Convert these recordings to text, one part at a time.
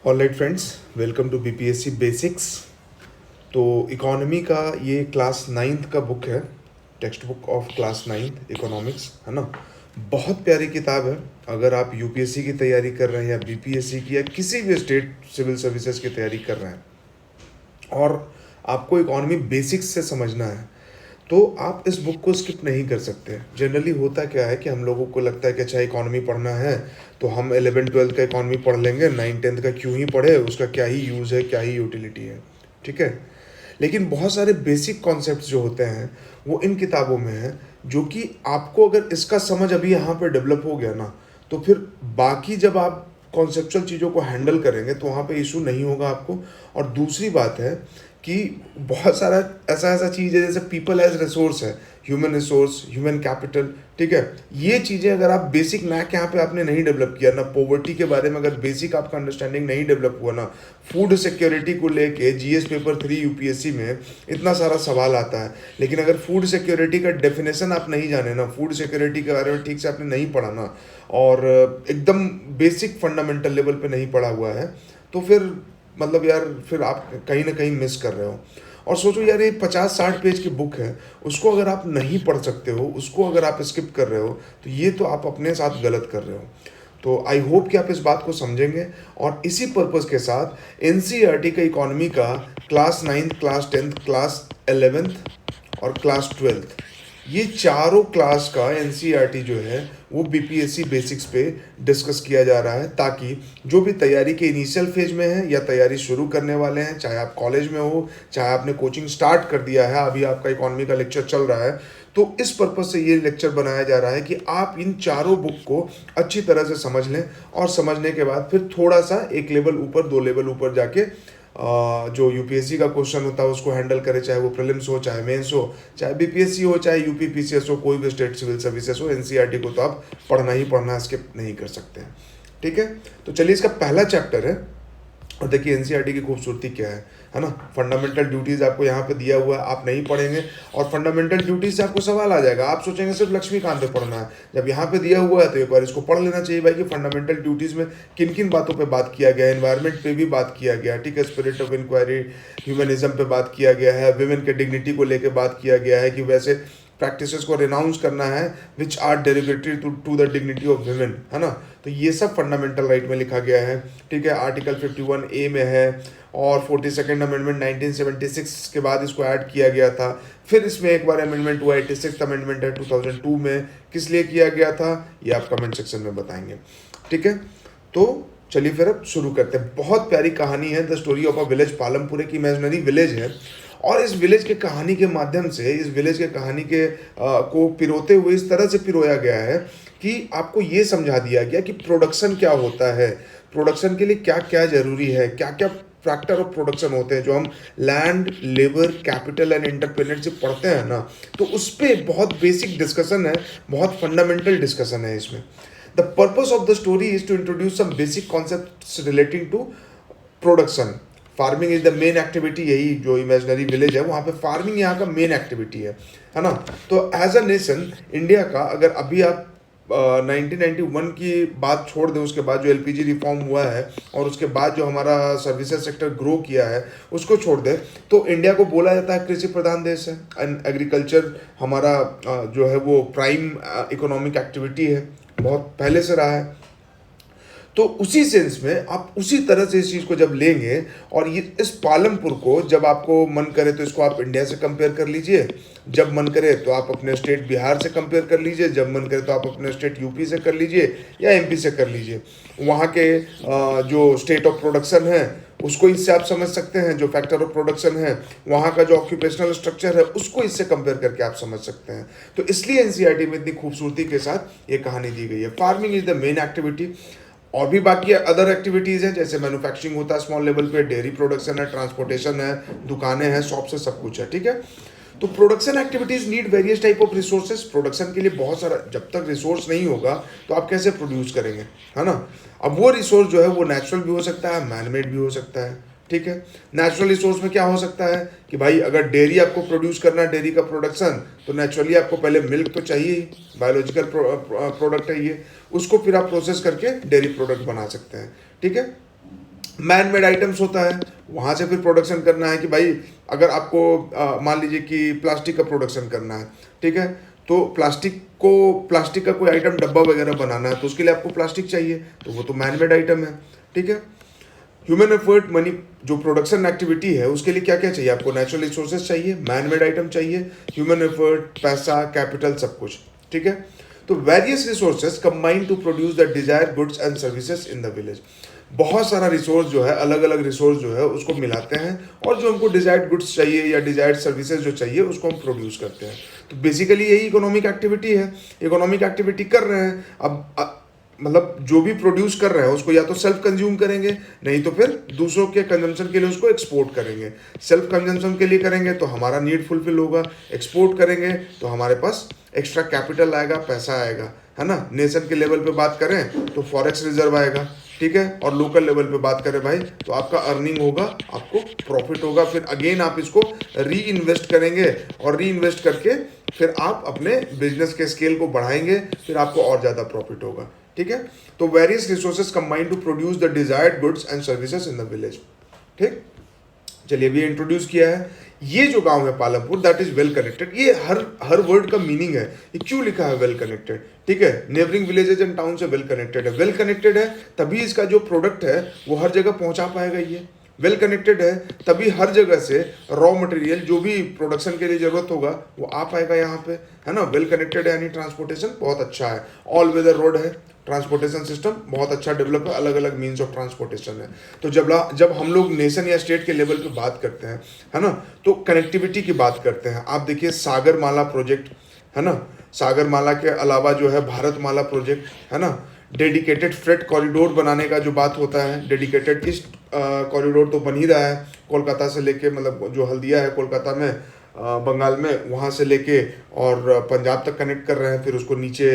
Alright friends, welcome to BPSC basics. तो economy का ये क्लास नाइन्थ का बुक है, text book of class ninth economics, है ना। बहुत प्यारी किताब है। अगर आप यूपीएससी की तैयारी कर रहे हैं या बीपीएससी की या किसी भी स्टेट सिविल सर्विसेज की तैयारी कर रहे हैं और आपको इकोनॉमी बेसिक्स से समझना है, तो आप इस बुक को स्किप नहीं कर सकते। जनरली होता क्या है कि हम लोगों को लगता है कि अच्छा इकोनॉमी पढ़ना है तो हम 11th-12th का इकोनॉमी पढ़ लेंगे, 9th-10th का क्यों ही पढ़े, उसका क्या ही यूज़ है, क्या ही यूटिलिटी है, ठीक है। लेकिन बहुत सारे बेसिक कॉन्सेप्ट्स जो होते हैं वो इन किताबों में हैं, जो कि आपको अगर इसका समझ अभी यहाँ पर डेवलप हो गया ना, तो फिर बाकी जब आप कॉन्सेप्चुअल चीज़ों को हैंडल करेंगे तो वहाँ पे इशू नहीं होगा आपको। और दूसरी बात है कि बहुत सारा ऐसा ऐसा चीज़ है जैसे पीपल एज रिसोर्स है, ह्यूमन रिसोर्स, ह्यूमन कैपिटल, ठीक है। ये चीज़ें अगर आप बेसिक नैक यहाँ पे आपने नहीं डेवलप किया ना, पॉवर्टी के बारे में अगर बेसिक आपका अंडरस्टैंडिंग नहीं डेवलप हुआ ना, फूड सिक्योरिटी को लेके जीएस पेपर 3 यूपीएससी में इतना सारा सवाल आता है, लेकिन अगर फूड सिक्योरिटी का डेफिनेशन आप नहीं जाने ना, फूड सिक्योरिटी के बारे में ठीक से आपने नहीं पढ़ा ना, और एकदम बेसिक फंडामेंटल लेवल पे नहीं पढ़ा हुआ है, तो फिर मतलब यार फिर आप कहीं ना कहीं मिस कर रहे हो। और सोचो यार, ये 50-60 पेज की बुक है, उसको अगर आप नहीं पढ़ सकते हो, उसको अगर आप स्किप कर रहे हो, तो ये तो आप अपने साथ गलत कर रहे हो। तो आई होप कि आप इस बात को समझेंगे। और इसी पर्पज़ के साथ एनसीईआरटी का इकोनॉमी का class 9th, class 10th, class 11th और क्लास 12th, ये चारों क्लास का एनसीईआरटी जो है वो बीपीएससी बेसिक्स पे डिस्कस किया जा रहा है, ताकि जो भी तैयारी के इनिशियल फेज में है या तैयारी शुरू करने वाले हैं, चाहे आप कॉलेज में हो, चाहे आपने कोचिंग स्टार्ट कर दिया है, अभी आपका इकोनॉमी का लेक्चर चल रहा है, तो इस पर्पज़ से ये लेक्चर बनाया जा रहा है कि आप इन चारों बुक को अच्छी तरह से समझ लें, और समझने के बाद फिर थोड़ा सा एक लेवल ऊपर, 2 लेवल ऊपर जाके जो यूपीएससी का क्वेश्चन होता है उसको हैंडल करे, चाहे वो प्रीलिम्स हो, चाहे मेंस हो, चाहे बीपीएससी हो, चाहे यूपीपीसीएस हो, कोई भी स्टेट सिविल सर्विसेज हो, एनसीईआरटी को तो आप पढ़ना ही पढ़ना है, स्किप नहीं कर सकते हैं, ठीक है। तो चलिए, इसका पहला चैप्टर है, और देखिए एनसीईआरटी की खूबसूरती क्या है ना। फंडामेंटल ड्यूटीज़ आपको यहाँ पे दिया हुआ है, आप नहीं पढ़ेंगे और फंडामेंटल ड्यूटीज़ से आपको सवाल आ जाएगा, आप सोचेंगे सिर्फ लक्ष्मीकांत पे पढ़ना है। जब यहाँ पे दिया हुआ है तो एक बार इसको पढ़ लेना चाहिए भाई कि फंडामेंटल ड्यूटीज़ में किन किन बातों पे बात किया गया है। एनवायरनमेंट पे भी बात किया गया, ठीक है, स्पिरिट ऑफ इंक्वायरी, ह्यूमनिज्म पे बात किया गया है, विमेन के डिग्निटी को लेकर बात किया गया है कि वैसे प्रैक्टिसेस को रिनाउंस करना है which are derogatory to the dignity of women, है ना। तो ये सब फंडामेंटल राइट में लिखा गया है, ठीक है। आर्टिकल 51A में है, और 42nd अमेंडमेंट 1976 के बाद इसको ऐड किया गया था। फिर इसमें एक बार अमेंडमेंट हुआ, 86th अमेंडमेंट है 2002 में, किस लिए किया गया था ये आप कमेंट सेक्शन में बताएंगे, ठीक है। तो चलिए फिर अब शुरू करते हैं। बहुत प्यारी कहानी है, the story of a village. Palampur एक इमेजिनरी विलेज है, और इस विलेज के कहानी के माध्यम से, इस विलेज के कहानी के को पिरोते हुए इस तरह से पिरोया गया है कि आपको ये समझा दिया गया कि प्रोडक्शन क्या होता है, प्रोडक्शन के लिए क्या क्या जरूरी है, क्या क्या फैक्टर ऑफ प्रोडक्शन होते हैं, जो हम land, labour, capital and entrepreneurship पढ़ते हैं ना, तो उस पर बहुत बेसिक डिस्कशन है, बहुत फंडामेंटल डिस्कशन है इसमें। The purpose of the story is to introduce some basic concepts relating to production. Farming is the main activity, यही जो इमेजिनरी विलेज है वहाँ पे फार्मिंग यहाँ का मेन एक्टिविटी है ना। तो एज अ नेशन इंडिया का, अगर अभी आप 1991 की बात छोड़ दें, उसके बाद जो एलपीजी रिफॉर्म हुआ है और उसके बाद जो हमारा सर्विसेज सेक्टर ग्रो किया है उसको छोड़ दें, तो इंडिया को बोला जाता है कृषि प्रधान देश है, एंड एग्रीकल्चर हमारा जो है वो प्राइम इकोनॉमिक एक्टिविटी है, बहुत पहले से रहा है। तो उसी सेंस में आप उसी तरह से इस चीज़ को जब लेंगे, और ये इस पालमपुर को जब आपको मन करे तो इसको आप इंडिया से कंपेयर कर लीजिए, जब मन करे तो आप अपने स्टेट बिहार से कंपेयर कर लीजिए, जब मन करे तो आप अपने स्टेट यूपी से कर लीजिए या एमपी से कर लीजिए। वहाँ के जो स्टेट ऑफ प्रोडक्शन है उसको इससे आप समझ सकते हैं, जो फैक्टर ऑफ प्रोडक्शन है, वहाँ का जो ऑक्यूपेशनल स्ट्रक्चर है उसको इससे कंपेयर करके आप समझ सकते हैं। तो इसलिए एनसीईआरटी में इतनी खूबसूरती के साथ ये कहानी दी गई है। Farming is the main activity, और भी बाकी अदर एक्टिविटीज़ हैं, जैसे मैन्युफैक्चरिंग होता है स्मॉल लेवल पे, डेयरी प्रोडक्शन है, ट्रांसपोर्टेशन है, दुकानें हैं, शॉप्स है, सब कुछ है, ठीक है। तो production activities need various type of resources. Production के लिए बहुत सारा, जब तक रिसोर्स नहीं होगा तो आप कैसे प्रोड्यूस करेंगे, है ना। अब वो रिसोर्स जो है वो नेचुरल भी हो सकता है, मैन मेड भी हो सकता है, ठीक है। नेचुरल रिसोर्स में क्या हो सकता है कि भाई अगर डेयरी आपको प्रोड्यूस करना है, डेयरी का प्रोडक्शन, तो नेचुरली आपको पहले मिल्क तो चाहिए ही, बायोलॉजिकल प्रोडक्ट है ये, उसको फिर आप प्रोसेस करके डेयरी प्रोडक्ट बना सकते हैं, ठीक है। मैन मेड आइटम्स होता है, वहाँ से फिर प्रोडक्शन करना है कि भाई अगर आपको मान लीजिए कि प्लास्टिक का प्रोडक्शन करना है, ठीक है, तो प्लास्टिक का कोई आइटम डब्बा वगैरह बनाना है तो उसके लिए आपको प्लास्टिक चाहिए, तो वो तो मैन मेड आइटम है, ठीक है। ह्यूमन एफर्ट मनी, जो प्रोडक्शन एक्टिविटी है उसके लिए क्या क्या चाहिए आपको, नेचुरल रिसोर्सेज चाहिए, मैन मेड आइटम चाहिए, ह्यूमन एफर्ट, पैसा, कैपिटल, सब कुछ, ठीक है। तो various resources combine to produce the desire goods and services in the village. बहुत सारा रिसोर्स जो है, अलग अलग रिसोर्स जो है उसको मिलाते हैं और जो हमको डिजायर्ड गुड्स चाहिए या डिजायर्ड सर्विसेज जो चाहिए उसको हम प्रोड्यूस करते हैं। तो बेसिकली यही इकोनॉमिक एक्टिविटी है, इकोनॉमिक एक्टिविटी कर रहे हैं। अब मतलब जो भी प्रोड्यूस कर रहे हैं उसको या तो सेल्फ कंज्यूम करेंगे, नहीं तो फिर दूसरों के कंजम्पशन के लिए उसको एक्सपोर्ट करेंगे। सेल्फ कंजम्पशन के लिए करेंगे तो हमारा नीड फुलफिल होगा, एक्सपोर्ट करेंगे तो हमारे पास एक्स्ट्रा कैपिटल आएगा, पैसा आएगा, है ना। नेशन के लेवल पे बात करें तो फॉरेक्स रिजर्व आएगा, ठीक है, और लोकल लेवल पे बात करें भाई तो आपका अर्निंग होगा, आपको प्रॉफिट होगा, फिर अगेन आप इसको री इन्वेस्ट करेंगे और री इन्वेस्ट करके फिर आप अपने बिजनेस के स्केल को बढ़ाएंगे, फिर आपको और ज़्यादा प्रॉफिट होगा, ठीक है। तो various resources combine to produce the desired goods and services in the village, ठीक। चलिए अभी इंट्रोड्यूस किया है। ये जो गांव है Palampur, that is well connected. ये हर वर्ड का मीनिंग है, ये क्यों लिखा है वेल कनेक्टेड, ठीक है। नेबरिंग विलेजेस एंड टाउन से वेल कनेक्टेड है। वेल कनेक्टेड है तभी इसका जो प्रोडक्ट है वो हर जगह पहुंचा पाएगा। ये वेल कनेक्टेड है तभी हर जगह से रॉ मटेरियल जो भी प्रोडक्शन के लिए जरूरत होगा वो आ पाएगा यहाँ पे, है ना। वेल कनेक्टेड है यानी ट्रांसपोर्टेशन बहुत अच्छा है, ऑल वेदर रोड है, ट्रांसपोर्टेशन सिस्टम बहुत अच्छा डेवलप है, अलग अलग मीन्स ऑफ ट्रांसपोर्टेशन है। तो जब हम लोग नेशन या स्टेट के लेवल पे बात करते हैं, है ना, तो कनेक्टिविटी की बात करते हैं। आप देखिए सागरमाला प्रोजेक्ट, है ना, सागरमाला के अलावा जो है भारतमाला प्रोजेक्ट, है ना, डेडिकेटेड फ्रेट कॉरिडोर बनाने का जो बात होता है, डेडिकेटेड ईस्ट कॉरिडोर तो बन ही रहा है, कोलकाता से लेके, मतलब जो हल्दिया है कोलकाता में, बंगाल में, वहाँ से लेके और पंजाब तक कनेक्ट कर रहे हैं, फिर उसको नीचे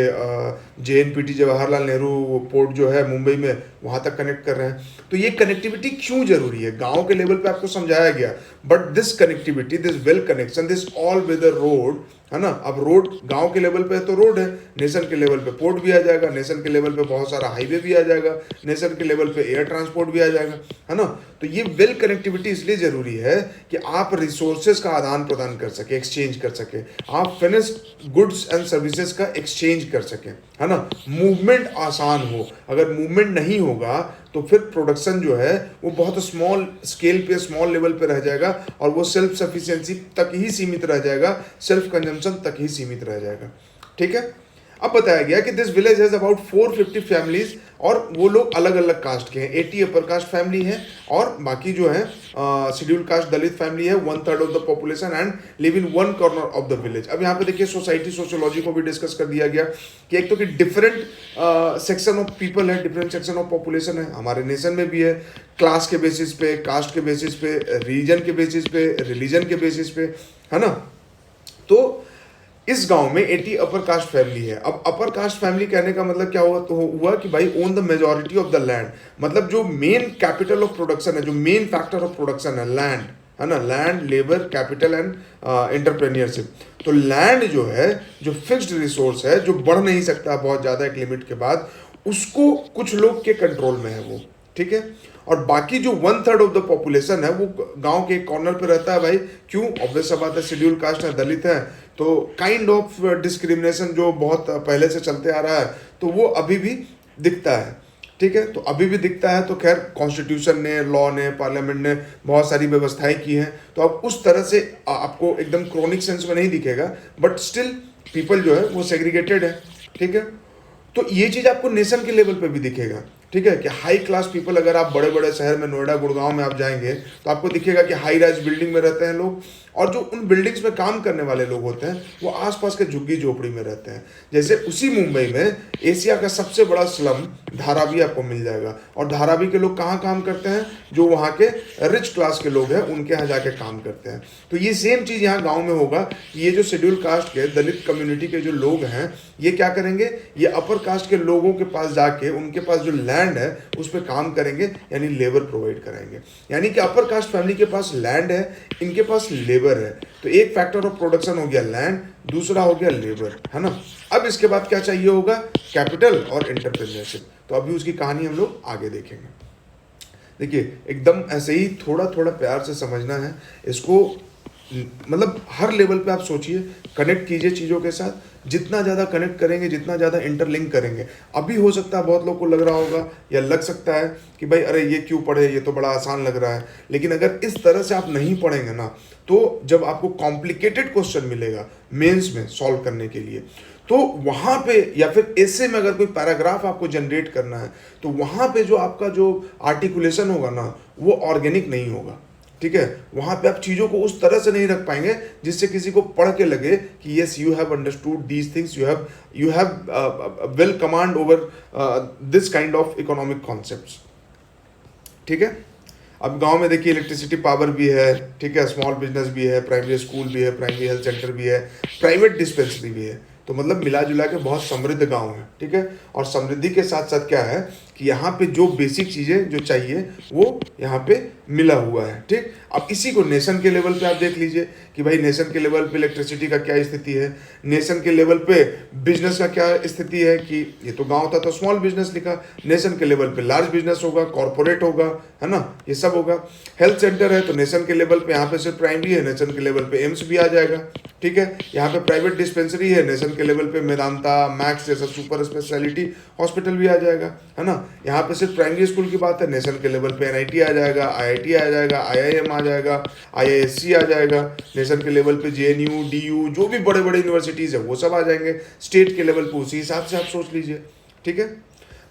JNPT जवाहरलाल नेहरू पोर्ट जो है मुंबई में, वहाँ तक कनेक्ट कर रहे हैं। तो ये कनेक्टिविटी क्यों जरूरी है, गांव के लेवल पे आपको समझाया गया, but this connectivity, this well connection, this all weather road, है ना। अब रोड गांव के लेवल पे तो रोड है, नेशन के लेवल पे पोर्ट भी आ जाएगा, नेशन के लेवल पे बहुत सारा हाईवे भी आ जाएगा, नेशन के लेवल पे एयर ट्रांसपोर्ट भी आ जाएगा, है ना। तो ये वेल कनेक्टिविटी इसलिए जरूरी है कि आप रिसोर्सेज का आदान प्रदान कर सके, एक्सचेंज कर सके, आप फिनिश्ड गुड्स एंड सर्विसेज का एक्सचेंज कर सके, है ना। मूवमेंट आसान हो, अगर मूवमेंट नहीं होगा तो फिर प्रोडक्शन जो है वो बहुत स्मॉल स्केल पे, स्मॉल लेवल पे रह जाएगा और वो सेल्फ सफिशिएंसी तक ही सीमित रह जाएगा, सेल्फ कंजम्पशन तक ही सीमित रह जाएगा, ठीक है। अब बताया गया कि this village has about 450 families और वो लोग अलग अलग कास्ट के हैं। 80 अपर कास्ट फैमिली है और बाकी जो है शेड्यूल कास्ट दलित फैमिली है, 1/3 of the population and live in one corner of the village. अब यहाँ पे देखिए सोसाइटी सोशियोलॉजी को भी डिस्कस कर दिया गया कि एक तो कि डिफरेंट सेक्शन ऑफ पीपल है, डिफरेंट सेक्शन ऑफ पॉपुलेशन है, हमारे नेशन में भी है, क्लास के बेसिस पे, कास्ट के बेसिस पे, रीजन के बेसिस पे, रिलीजन के बेसिस पे, है ना। तो इस गांव में 80 अपर कास्ट फैमिली है। अब अपर कास्ट फैमिली कहने का मतलब क्या हुआ, तो हुआ कि भाई own the majority of the land, मतलब जो मेन कैपिटल ऑफ प्रोडक्शन है, जो मेन फैक्टर ऑफ प्रोडक्शन है लैंड, है ना, land, labour, capital and entrepreneurship. तो लैंड जो है, जो फिक्स्ड रिसोर्स है, जो बढ़ नहीं सकता बहुत ज़्यादा एक लिमिट के बाद, उसको कुछ लोग के कंट्रोल में है वो, ठीक है। और बाकी जो 1/3 ऑफ द पॉपुलेशन है वो गांव के एक कॉर्नर पे रहता है। भाई क्यों, ऑब्वियस सा बात है, शेड्यूल कास्ट है, दलित है, तो काइंड ऑफ डिस्क्रिमिनेशन जो बहुत पहले से चलते आ रहा है तो वो अभी भी दिखता है, ठीक है। तो अभी भी दिखता है, तो खैर कॉन्स्टिट्यूशन ने, लॉ ने, पार्लियामेंट ने बहुत सारी व्यवस्थाएं की हैं, तो अब उस तरह से आपको एकदम क्रोनिक सेंस में नहीं दिखेगा, बट स्टिल पीपल जो है वो सेग्रीगेटेड है, ठीक है। तो ये चीज़ आपको नेशन के लेवल पे भी दिखेगा, ठीक है, कि हाई क्लास पीपल, अगर आप बड़े बड़े शहर में, नोएडा, गुड़गांव में आप जाएंगे तो आपको दिखेगा कि हाई राइज बिल्डिंग में रहते हैं लोग, और जो उन बिल्डिंग्स में काम करने वाले लोग होते हैं वो आसपास के झुग्गी झोपड़ी में रहते हैं। जैसे उसी मुंबई में एशिया का सबसे बड़ा स्लम धारावी आपको मिल जाएगा, और धारावी के लोग कहाँ काम करते हैं, जो वहाँ के रिच क्लास के लोग हैं उनके यहाँ जाके काम करते हैं। तो ये सेम चीज़ यहाँ गाँव में होगा, ये जो शेड्यूल कास्ट के, दलित कम्युनिटी के जो लोग हैं, ये क्या करेंगे, ये अपर कास्ट के लोगों के पास जाके उनके पास जो लैंड है उस पर काम करेंगे, यानी लेबर प्रोवाइड कराएंगे। यानी कि अपर कास्ट फैमिली के पास लैंड है, इनके पास लेबर है। तो एक फैक्टर ऑफ प्रोडक्शन हो गया लैंड, दूसरा हो गया लेबर, है ना। अब इसके बाद क्या चाहिए होगा, कैपिटल और एंटरप्रेन्योरशिप। तो अभी उसकी कहानी हम लोग आगे देखेंगे। देखिए एकदम ऐसे ही थोड़ा थोड़ा प्यार से समझना है इसको, मतलब हर लेवल पे आप सोचिए, कनेक्ट कीजिए चीज़ों के साथ, जितना ज़्यादा कनेक्ट करेंगे, जितना ज़्यादा इंटरलिंक करेंगे। अभी हो सकता है बहुत लोग को लग रहा होगा या लग सकता है कि भाई अरे ये क्यों पढ़े, ये तो बड़ा आसान लग रहा है, लेकिन अगर इस तरह से आप नहीं पढ़ेंगे ना, तो जब आपको कॉम्प्लिकेटेड क्वेश्चन मिलेगा मेंस में सॉल्व करने के लिए, तो वहाँ पे या फिर ऐसे में अगर कोई पैराग्राफ आपको जनरेट करना है, तो वहाँ पे जो आपका जो आर्टिकुलेशन होगा ना, वो ऑर्गेनिक नहीं होगा। ठीक है, वहां पे आप चीजों को उस तरह से नहीं रख पाएंगे जिससे किसी को पढ़ के लगे कि yes you have understood these things, you have well command over this kind of economic concepts. ठीक है, अब गांव में देखिए इलेक्ट्रिसिटी पावर भी है, ठीक है, स्मॉल बिजनेस भी है, प्राइमरी स्कूल भी है, प्राइमरी हेल्थ सेंटर भी है, प्राइवेट डिस्पेंसरी भी है, तो मतलब मिला जुला के बहुत समृद्ध गांव है। ठीक है, और समृद्धि के साथ साथ क्या है कि यहाँ पे जो बेसिक चीज़ें जो चाहिए वो यहाँ पे मिला हुआ है। ठीक, अब इसी को नेशन के लेवल पे आप देख लीजिए कि भाई नेशन के लेवल पे इलेक्ट्रिसिटी का क्या स्थिति है, नेशन के लेवल पे बिजनेस का क्या स्थिति है, कि ये तो गांव था तो स्मॉल बिजनेस लिखा, नेशन के लेवल पे लार्ज बिजनेस होगा, कॉर्पोरेट होगा, है ना, ये सब होगा। हेल्थ सेंटर है तो नेशन के लेवल पे यहाँ पे सिर्फ प्राइमरी है, नेशन के लेवल पे एम्स भी आ जाएगा। ठीक है, यहाँ पे प्राइवेट डिस्पेंसरी है, नेशन के लेवल पे मेदांता, मैक्स जैसा सुपर स्पेशलिटी हॉस्पिटल भी आ जाएगा, है ना। यहाँ पे सिर्फ प्राइमरी स्कूल की बात है, नेशन के लेवल पे एनआईटी आ जाएगा, आईआईटी आ जाएगा, आईआईएम आ जाएगा, आईआईएससी आ जाएगा, नेशन के लेवल पे जेएनयू, डीयू, जो भी बड़े बड़े यूनिवर्सिटीज़ है वो सब आ जाएंगे, स्टेट के लेवल पे उसी हिसाब से आप सोच लीजिए। ठीक है,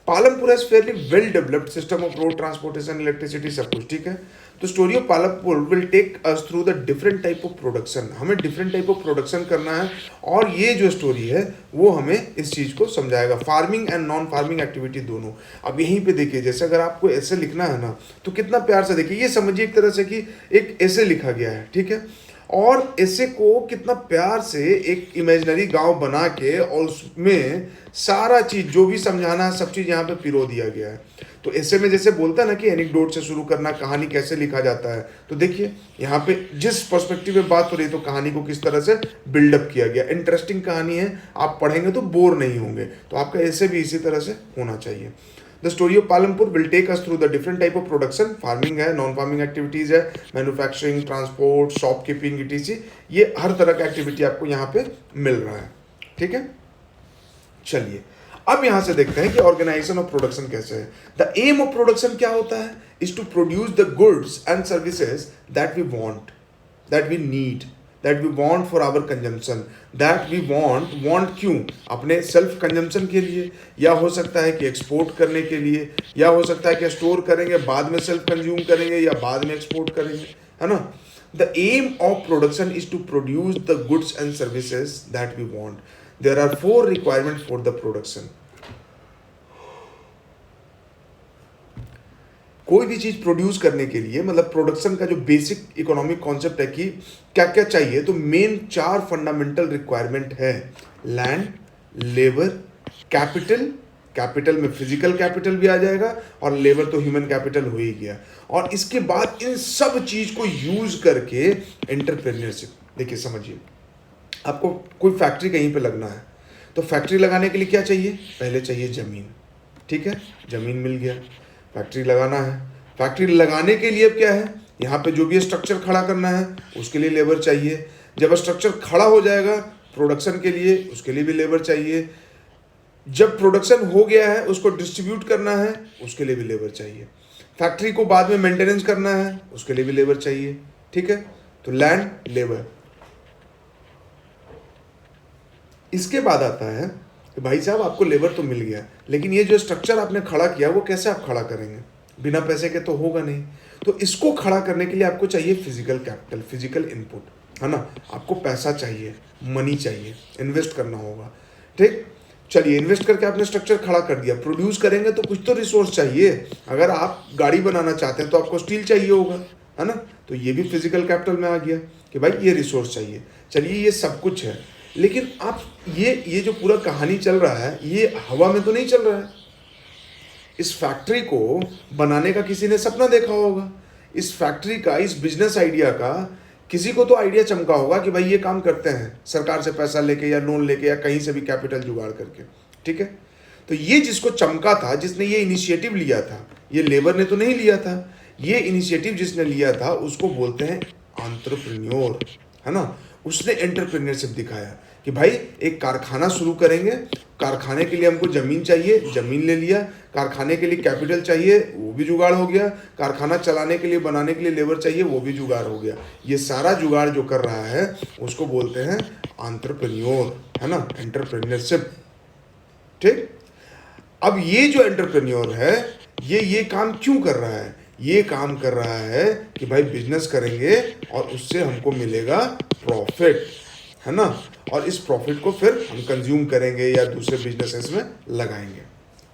Palampur has fairly well developed system of road transportation, electricity, सब कुछ। ठीक है, तो story of Palampur will take us through the different type of production, हमें डिफरेंट टाइप ऑफ प्रोडक्शन करना है, और ये जो स्टोरी है वो हमें इस चीज़ को समझाएगा, farming and non farming activity दोनों। अब यहीं पे देखिए, जैसे अगर आपको ऐसे लिखना है ना, तो कितना प्यार से देखिए, ये समझिए एक तरह से कि एक ऐसे लिखा गया है। ठीक है, और ऐसे को कितना प्यार से एक इमेजिनरी गांव बना के और उसमें सारा चीज जो भी समझाना है सब चीज यहाँ पे पिरो दिया गया है। तो ऐसे में जैसे बोलता है ना कि एनेक्डोट से शुरू करना, कहानी कैसे लिखा जाता है, तो देखिए यहाँ पे जिस पर्सपेक्टिव में बात हो रही है, तो कहानी को किस तरह से बिल्डअप किया गया। इंटरेस्टिंग कहानी है, आप पढ़ेंगे तो बोर नहीं होंगे, तो आपका ऐसे भी इसी तरह से होना चाहिए। The story of Palampur will take us through the different type of production, farming है, नॉन फार्मिंग एक्टिविटीज है, मैन्युफैक्चरिंग, ट्रांसपोर्ट, शॉपकीपिंग, इटीसी, ये हर तरह का एक्टिविटी आपको यहाँ पे मिल रहा है। ठीक है, चलिए अब यहाँ से देखते हैं कि ऑर्गेनाइजेशन ऑफ प्रोडक्शन कैसे है। द एम ऑफ प्रोडक्शन क्या होता है, is to produce the goods and services that we want, that we need, that we want for our consumption, that we want क्यों, अपने सेल्फ कंजम्पशन के लिए, या हो सकता है कि एक्सपोर्ट करने के लिए, या हो सकता है कि स्टोर करेंगे बाद में सेल्फ कंज्यूम करेंगे, या बाद में एक्सपोर्ट करेंगे, है ना। The aim of production is to produce the goods and services that we want. There are 4 requirement for the production. कोई भी चीज प्रोड्यूस करने के लिए, मतलब प्रोडक्शन का जो बेसिक इकोनॉमिक कॉन्सेप्ट है कि क्या क्या चाहिए, तो मेन 4 फंडामेंटल रिक्वायरमेंट है। लैंड, लेबर, कैपिटल, कैपिटल में फिजिकल कैपिटल भी आ जाएगा, और लेबर तो ह्यूमन कैपिटल हो ही गया, और इसके बाद इन सब चीज को यूज करके एंटरप्रेन्योरशिप। देखिए समझिए, आपको कोई फैक्ट्री कहीं पे लगना है, तो फैक्ट्री लगाने के लिए क्या चाहिए, पहले चाहिए जमीन। ठीक है, जमीन मिल गया, फैक्ट्री लगाना है, फैक्ट्री लगाने के लिए अब क्या है, यहाँ पे जो भी स्ट्रक्चर खड़ा करना है उसके लिए लेबर चाहिए, जब स्ट्रक्चर खड़ा हो जाएगा प्रोडक्शन के लिए, उसके लिए भी लेबर चाहिए, जब प्रोडक्शन हो गया है उसको डिस्ट्रीब्यूट करना है उसके लिए भी लेबर चाहिए, फैक्ट्री को बाद में मेंटेनेंस करना है उसके लिए भी लेबर चाहिए। ठीक है, तो लैंड, लेबर। इसके बाद आता है कि भाई साहब आपको लेबर तो मिल गया, लेकिन ये जो स्ट्रक्चर आपने खड़ा किया वो कैसे आप खड़ा करेंगे, बिना पैसे के तो होगा नहीं, तो इसको खड़ा करने के लिए आपको चाहिए फिजिकल कैपिटल, फिजिकल इनपुट, है ना, आपको पैसा चाहिए, मनी चाहिए, इन्वेस्ट करना होगा। ठीक, चलिए इन्वेस्ट करके आपने स्ट्रक्चर खड़ा कर दिया, प्रोड्यूस करेंगे तो कुछ तो रिसोर्स चाहिए, अगर आप गाड़ी बनाना चाहते हैं तो आपको स्टील चाहिए होगा, है ना, तो ये भी फिजिकल कैपिटल में आ गया कि भाई ये रिसोर्स चाहिए। चलिए ये सब कुछ है, लेकिन आप ये जो पूरा कहानी चल रहा है ये हवा में तो नहीं चल रहा है। इस फैक्ट्री को बनाने का किसी ने सपना देखा होगा, इस फैक्ट्री का, इस बिजनेस आइडिया का किसी को तो आइडिया चमका होगा कि भाई ये काम करते हैं, सरकार से पैसा लेके या लोन लेके या कहीं से भी कैपिटल जुगाड़ करके। ठीक है, तो ये जिसको चमका था, जिसने ये इनिशिएटिव लिया था, ये लेबर ने तो नहीं लिया था, ये इनिशिएटिव जिसने लिया था उसको बोलते हैं एंटरप्रेन्योर, है ना। उसने एंटरप्रेन्योरशिप दिखाया कि भाई एक कारखाना शुरू करेंगे, कारखाने के लिए हमको ज़मीन चाहिए, ज़मीन ले लिया, कारखाने के लिए कैपिटल चाहिए, वो भी जुगाड़ हो गया, कारखाना चलाने के लिए, बनाने के लिए लेबर चाहिए, वो भी जुगाड़ हो गया। ये सारा जुगाड़ जो कर रहा है उसको बोलते हैं एंटरप्रेन्योर, है ना, एंटरप्रेन्योरशिप। ठीक। अब ये जो एंटरप्रेन्योर है ये काम क्यों कर रहा है? ये काम कर रहा है कि भाई बिजनेस करेंगे और उससे हमको मिलेगा प्रॉफिट, है ना, और इस प्रॉफिट को फिर हम कंज्यूम करेंगे या दूसरे बिजनेसेस में लगाएंगे।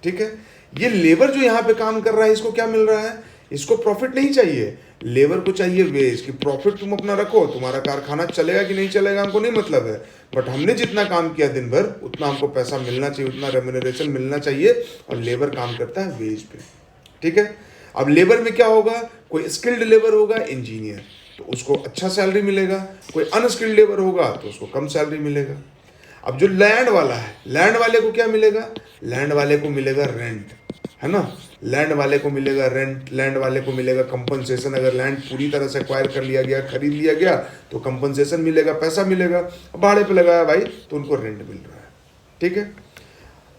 ठीक है। ये लेबर जो यहाँ पे काम कर रहा है इसको क्या मिल रहा है? इसको प्रॉफिट नहीं चाहिए, लेबर को चाहिए वेज, कि प्रॉफिट तुम अपना रखो, तुम्हारा कारखाना चलेगा कि नहीं चलेगा हमको नहीं मतलब है, बट हमने जितना काम किया दिन भर उतना हमको पैसा मिलना चाहिए, उतना रेम्यूनरेशन मिलना चाहिए, और लेबर काम करता है वेज पे। ठीक है। अब लेबर में क्या होगा? कोई स्किल्ड लेबर होगा, इंजीनियर, तो उसको अच्छा सैलरी मिलेगा, कोई अनस्किल्ड लेबर होगा तो उसको कम सैलरी मिलेगा। अब जो लैंड वाला है, लैंड वाले को क्या मिलेगा? लैंड वाले को मिलेगा रेंट, है ना, लैंड वाले को मिलेगा रेंट, लैंड वाले को मिलेगा कंपनसेशन। अगर लैंड पूरी तरह से एक्वायर कर लिया गया, खरीद लिया गया, तो कंपनसेशन मिलेगा, पैसा मिलेगा। भाड़े पे लगाया भाई तो उनको रेंट मिल रहा है। ठीक है।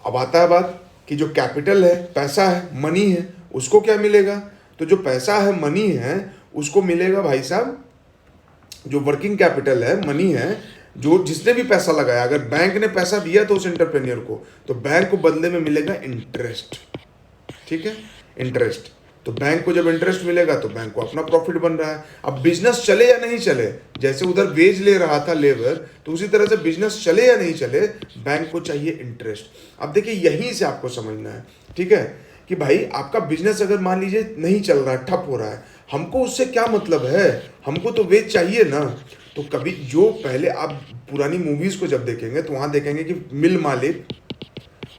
अब आता है बात कि जो कैपिटल है, पैसा है, मनी है, उसको क्या मिलेगा? तो जो पैसा है, मनी है, उसको मिलेगा भाई साहब, जो वर्किंग कैपिटल है, मनी है, जो जिसने भी पैसा लगाया, अगर बैंक ने पैसा दिया तो उस एंटरप्रेन्योर को, तो बैंक को बदले में मिलेगा इंटरेस्ट। ठीक है, इंटरेस्ट। तो बैंक को जब इंटरेस्ट मिलेगा तो बैंक को अपना प्रॉफिट बन रहा है। अब बिजनेस चले या नहीं चले, जैसे उधर वेज ले रहा था लेबर, तो उसी तरह से बिजनेस चले या नहीं चले, बैंक को चाहिए इंटरेस्ट। अब देखिए यहीं से आपको समझना है, ठीक है, कि भाई आपका बिजनेस अगर मान लीजिए नहीं चल रहा है, ठप हो रहा है, हमको उससे क्या मतलब है, हमको तो वेज चाहिए ना। तो कभी जो पहले आप पुरानी मूवीज को जब देखेंगे तो वहां देखेंगे कि मिल मालिक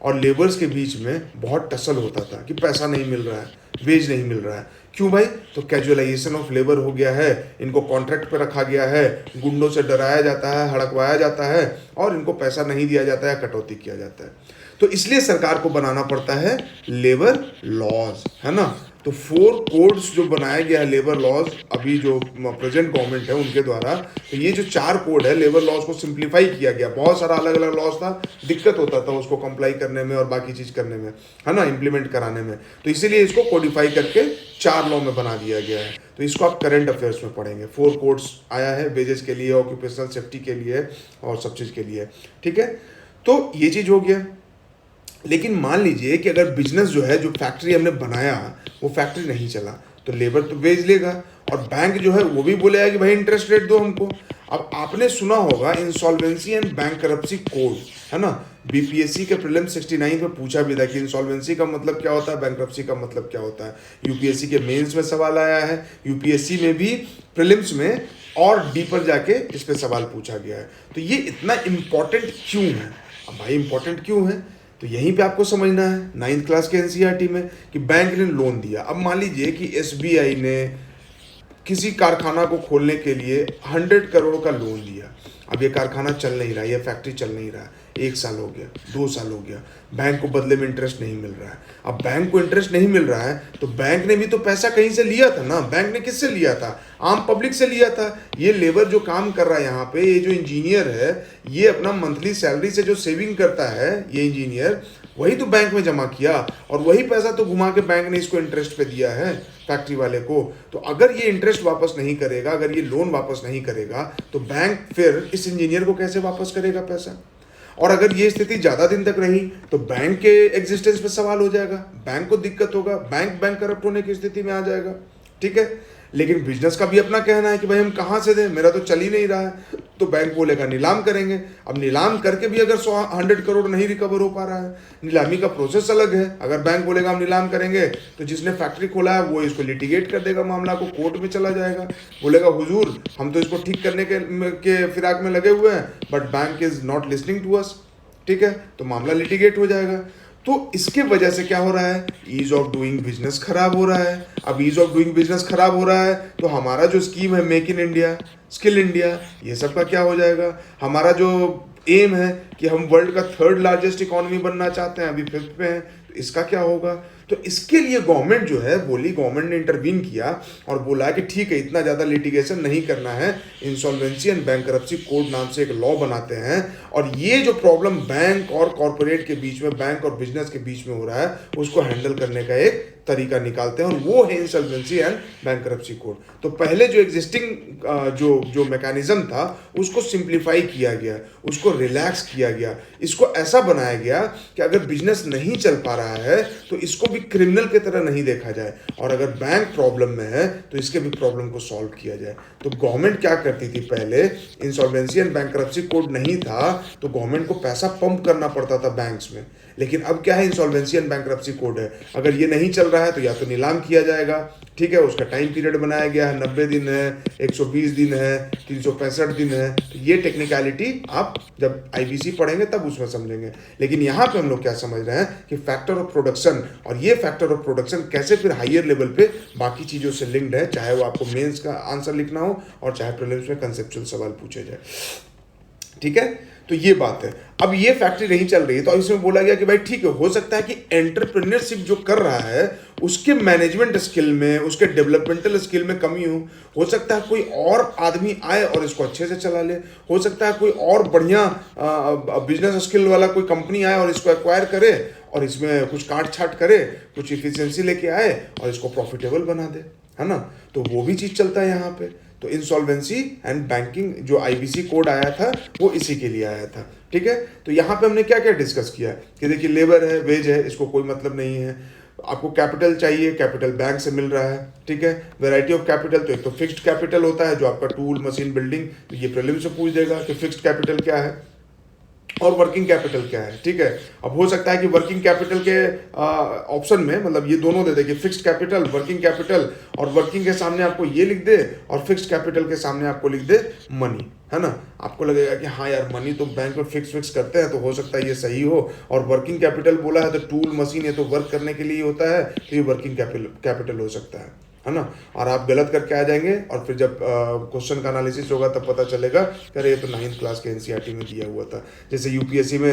और लेबर्स के बीच में बहुत टसल होता था कि पैसा नहीं मिल रहा है, वेज नहीं मिल रहा है। क्यों भाई? तो कैजुअलाइजेशन ऑफ लेबर हो गया है, इनको कॉन्ट्रैक्ट पे रखा गया है, गुंडों से डराया जाता है, हड़कवाया जाता है, और इनको पैसा नहीं दिया जाता है, कटौती किया जाता है। तो इसलिए सरकार को बनाना पड़ता है लेबर लॉज, है ना। तो 4 कोड्स जो बनाया गया है लेबर लॉज, अभी जो प्रेजेंट गवर्नमेंट है उनके द्वारा, तो ये जो 4 कोड है लेबर लॉज को सिंप्लीफाई किया गया। बहुत सारा अलग अलग लॉज था, दिक्कत होता था उसको कंप्लाई करने में और बाकी चीज़ करने में, है ना, इम्प्लीमेंट कराने में। तो इसीलिए इसको कोडिफाई करके 4 लॉ में बना दिया गया है। तो इसको आप करंट अफेयर्स में पढ़ेंगे। 4 कोड्स आया है, वेजेस के लिए, ऑक्यूपेशनल सेफ्टी के लिए और सब चीज़ के लिए। ठीक है, तो ये चीज़ हो गया। लेकिन मान लीजिए कि अगर बिजनेस जो है, जो फैक्ट्री हमने बनाया, वो फैक्ट्री नहीं चला, तो लेबर तो वेज लेगा, और बैंक जो है वो भी बोलेगा कि भाई इंटरेस्ट रेट दो हमको। अब आपने सुना होगा इंसॉल्वेंसी एंड बैंकरप्सी कोड, है ना, बीपीएससी के प्रीलिम 69 में पूछा भी था कि इंसॉल्वेंसी का मतलब क्या होता है, बैंकरप्सी का मतलब क्या होता है। यूपीएससी के मेंस में सवाल आया है, यूपीएससी में भी प्रीलिम्स में और डीपर जाके इस पर सवाल पूछा गया है। तो ये इतना इम्पॉर्टेंट क्यों है? अब भाई इम्पॉर्टेंट क्यों है, तो यहीं पे आपको समझना है 9th क्लास के एनसीईआरटी में, कि बैंक ने लोन दिया। अब मान लीजिए कि एसबीआई ने किसी कारखाना को खोलने के लिए 100 करोड़ का लोन दिया। अब ये कारखाना चल नहीं रहा, ये फैक्ट्री चल नहीं रहा, 1 साल हो गया, 2 साल हो गया, बैंक को बदले में इंटरेस्ट नहीं मिल रहा है। अब बैंक को इंटरेस्ट नहीं मिल रहा है तो बैंक ने भी तो पैसा कहीं से लिया था ना। बैंक ने किससे लिया था? आम पब्लिक से लिया था। ये लेबर जो काम कर रहा है यहाँ पे, ये जो इंजीनियर है, ये अपना मंथली सैलरी से जो सेविंग करता है ये इंजीनियर, वही तो बैंक में जमा किया, और वही पैसा तो घुमा के बैंक ने इसको इंटरेस्ट पे दिया है फैक्ट्री वाले को। तो अगर ये इंटरेस्ट वापस नहीं करेगा, अगर ये लोन वापस नहीं करेगा, तो बैंक फिर इस इंजीनियर को कैसे वापस करेगा पैसा? और अगर ये स्थिति ज़्यादा दिन तक रही तो बैंक के एग्जिस्टेंस पे सवाल हो जाएगा, बैंक को दिक्कत होगा, बैंक करप्ट होने की स्थिति में आ जाएगा। ठीक है, लेकिन बिजनेस का भी अपना कहना है कि भाई हम कहाँ से दें, मेरा तो चल ही नहीं रहा है, तो बैंक बोलेगा नीलाम करेंगे। अब नीलाम करके भी अगर 100 करोड़ नहीं रिकवर हो पा रहा है, नीलामी का प्रोसेस अलग है। अगर बैंक बोलेगा हम नीलाम करेंगे, तो जिसने फैक्ट्री खोला है वो इसको लिटिगेट कर देगा, मामला को कोर्ट में चला जाएगा, बोलेगा हुजूर हम तो इसको ठीक करने के फिराक में लगे हुए हैं, but bank is not listening to us. ठीक है, तो मामला लिटिगेट हो जाएगा। तो इसके वजह से क्या हो रहा है, ईज ऑफ डूइंग बिजनेस खराब हो रहा है। अब ईज ऑफ डूइंग बिजनेस खराब हो रहा है तो हमारा जो स्कीम है make in India, skill India, ये सब का क्या हो जाएगा? हमारा जो एम है कि हम वर्ल्ड का थर्ड लार्जेस्ट इकोनॉमी बनना चाहते हैं, अभी फिफ्थ पे हैं, तो इसका क्या होगा? तो इसके लिए गवर्नमेंट जो है बोली, गवर्नमेंट ने इंटरवीन किया और बोला कि ठीक है, इतना ज़्यादा लिटिगेशन नहीं करना है, इंसॉल्वेंसी एंड बैंकरप्सी कोड नाम से एक लॉ बनाते हैं, और ये जो प्रॉब्लम बैंक और कॉरपोरेट के बीच में, बैंक और बिजनेस के बीच में हो रहा है, उसको हैंडल करने का एक तरीका निकालते हैं, और वो है इंसॉल्वेंसी एंड बैंकरप्सी कोड। तो पहले जो एग्जिस्टिंग जो मैकेनिज्म था उसको सिंप्लीफाई किया गया, उसको रिलैक्स किया गया, इसको ऐसा बनाया गया कि अगर बिजनेस नहीं चल पा रहा है तो इसको भी क्रिमिनल की तरह नहीं देखा जाए, और अगर बैंक प्रॉब्लम में है तो इसके भी प्रॉब्लम को सॉल्व किया जाए। तो गवर्नमेंट क्या करती थी, पहले इंसॉल्वेंसी एंड बैंकरप्सी कोड नहीं था तो गवर्नमेंट को पैसा पंप करना पड़ता था बैंक्स में, लेकिन अब क्या है, इंसॉल्वेंसी एंड बैंकरप्सी कोड है, अगर ये नहीं चल रहा है तो या तो नीलाम किया जाएगा, ठीक है, उसका टाइम पीरियड बनाया गया है, 90 दिन है, 120 दिन है, 365 दिन है। तो ये टेक्निकलिटी आप जब आईबीसी पढ़ेंगे तब उसमें समझेंगे, लेकिन यहाँ पे हम लोग क्या समझ रहे हैं कि फैक्टर ऑफ प्रोडक्शन, और ये फैक्टर ऑफ प्रोडक्शन कैसे फिर हायर लेवल पे बाकी चीज़ों से लिंक्ड है, चाहे वो आपको मेंस का आंसर लिखना हो और चाहे प्रीलिम्स में कंसेप्चुअल सवाल पूछे जाए, ठीक है। तो ये बात है। अब ये फैक्ट्री नहीं चल रही है तो इसमें बोला गया कि भाई ठीक है, हो सकता है कि एंटरप्रेन्योरशिप जो कर रहा है उसके मैनेजमेंट स्किल में, उसके डेवलपमेंटल स्किल में कमी हो सकता है कोई और आदमी आए और इसको अच्छे से चला ले, हो सकता है कोई और बढ़िया बिजनेस स्किल वाला कोई कंपनी आए और इसको एक्वायर करे और इसमें कुछ काट छाट करे, कुछ इफिशियंसी लेके आए और इसको प्रॉफिटेबल बना दे, है ना। तो वो भी चीज़ चलता है यहाँ पे। तो इंसॉल्वेंसी एंड बैंकिंग जो आईबीसी कोड आया था वो इसी के लिए आया था, ठीक है। तो यहाँ पे हमने क्या क्या डिस्कस किया कि देखिए, लेबर है, वेज है, इसको कोई मतलब नहीं है। आपको कैपिटल चाहिए, कैपिटल बैंक से मिल रहा है, ठीक है। वैरायटी ऑफ कैपिटल, तो एक तो फिक्स्ड कैपिटल होता है जो आपका टूल, मशीन, बिल्डिंग, तो ये प्रीलिम्स से पूछ देगा कि फिक्स्ड कैपिटल क्या है और वर्किंग कैपिटल क्या है, ठीक है। अब हो सकता है कि वर्किंग कैपिटल के ऑप्शन में मतलब ये दोनों दे दे कि फिक्स्ड कैपिटल, वर्किंग कैपिटल, और वर्किंग के सामने आपको ये लिख दे और फिक्स्ड कैपिटल के सामने आपको लिख दे मनी, है ना। आपको लगेगा कि हाँ यार, मनी तो बैंक में फिक्स करते हैं तो हो सकता है ये सही हो, और वर्किंग कैपिटल बोला है तो टूल, मशीन, ये तो वर्क करने के लिए होता है, तो ये वर्किंग कैपिटल हो सकता है ना। और आप गलत करके आ जाएंगे और फिर जब क्वेश्चन का एनालिसिस होगा तब पता चलेगा कि अरे ये तो 9th क्लास के एनसीईआरटी में दिया हुआ था। जैसे यूपीएससी में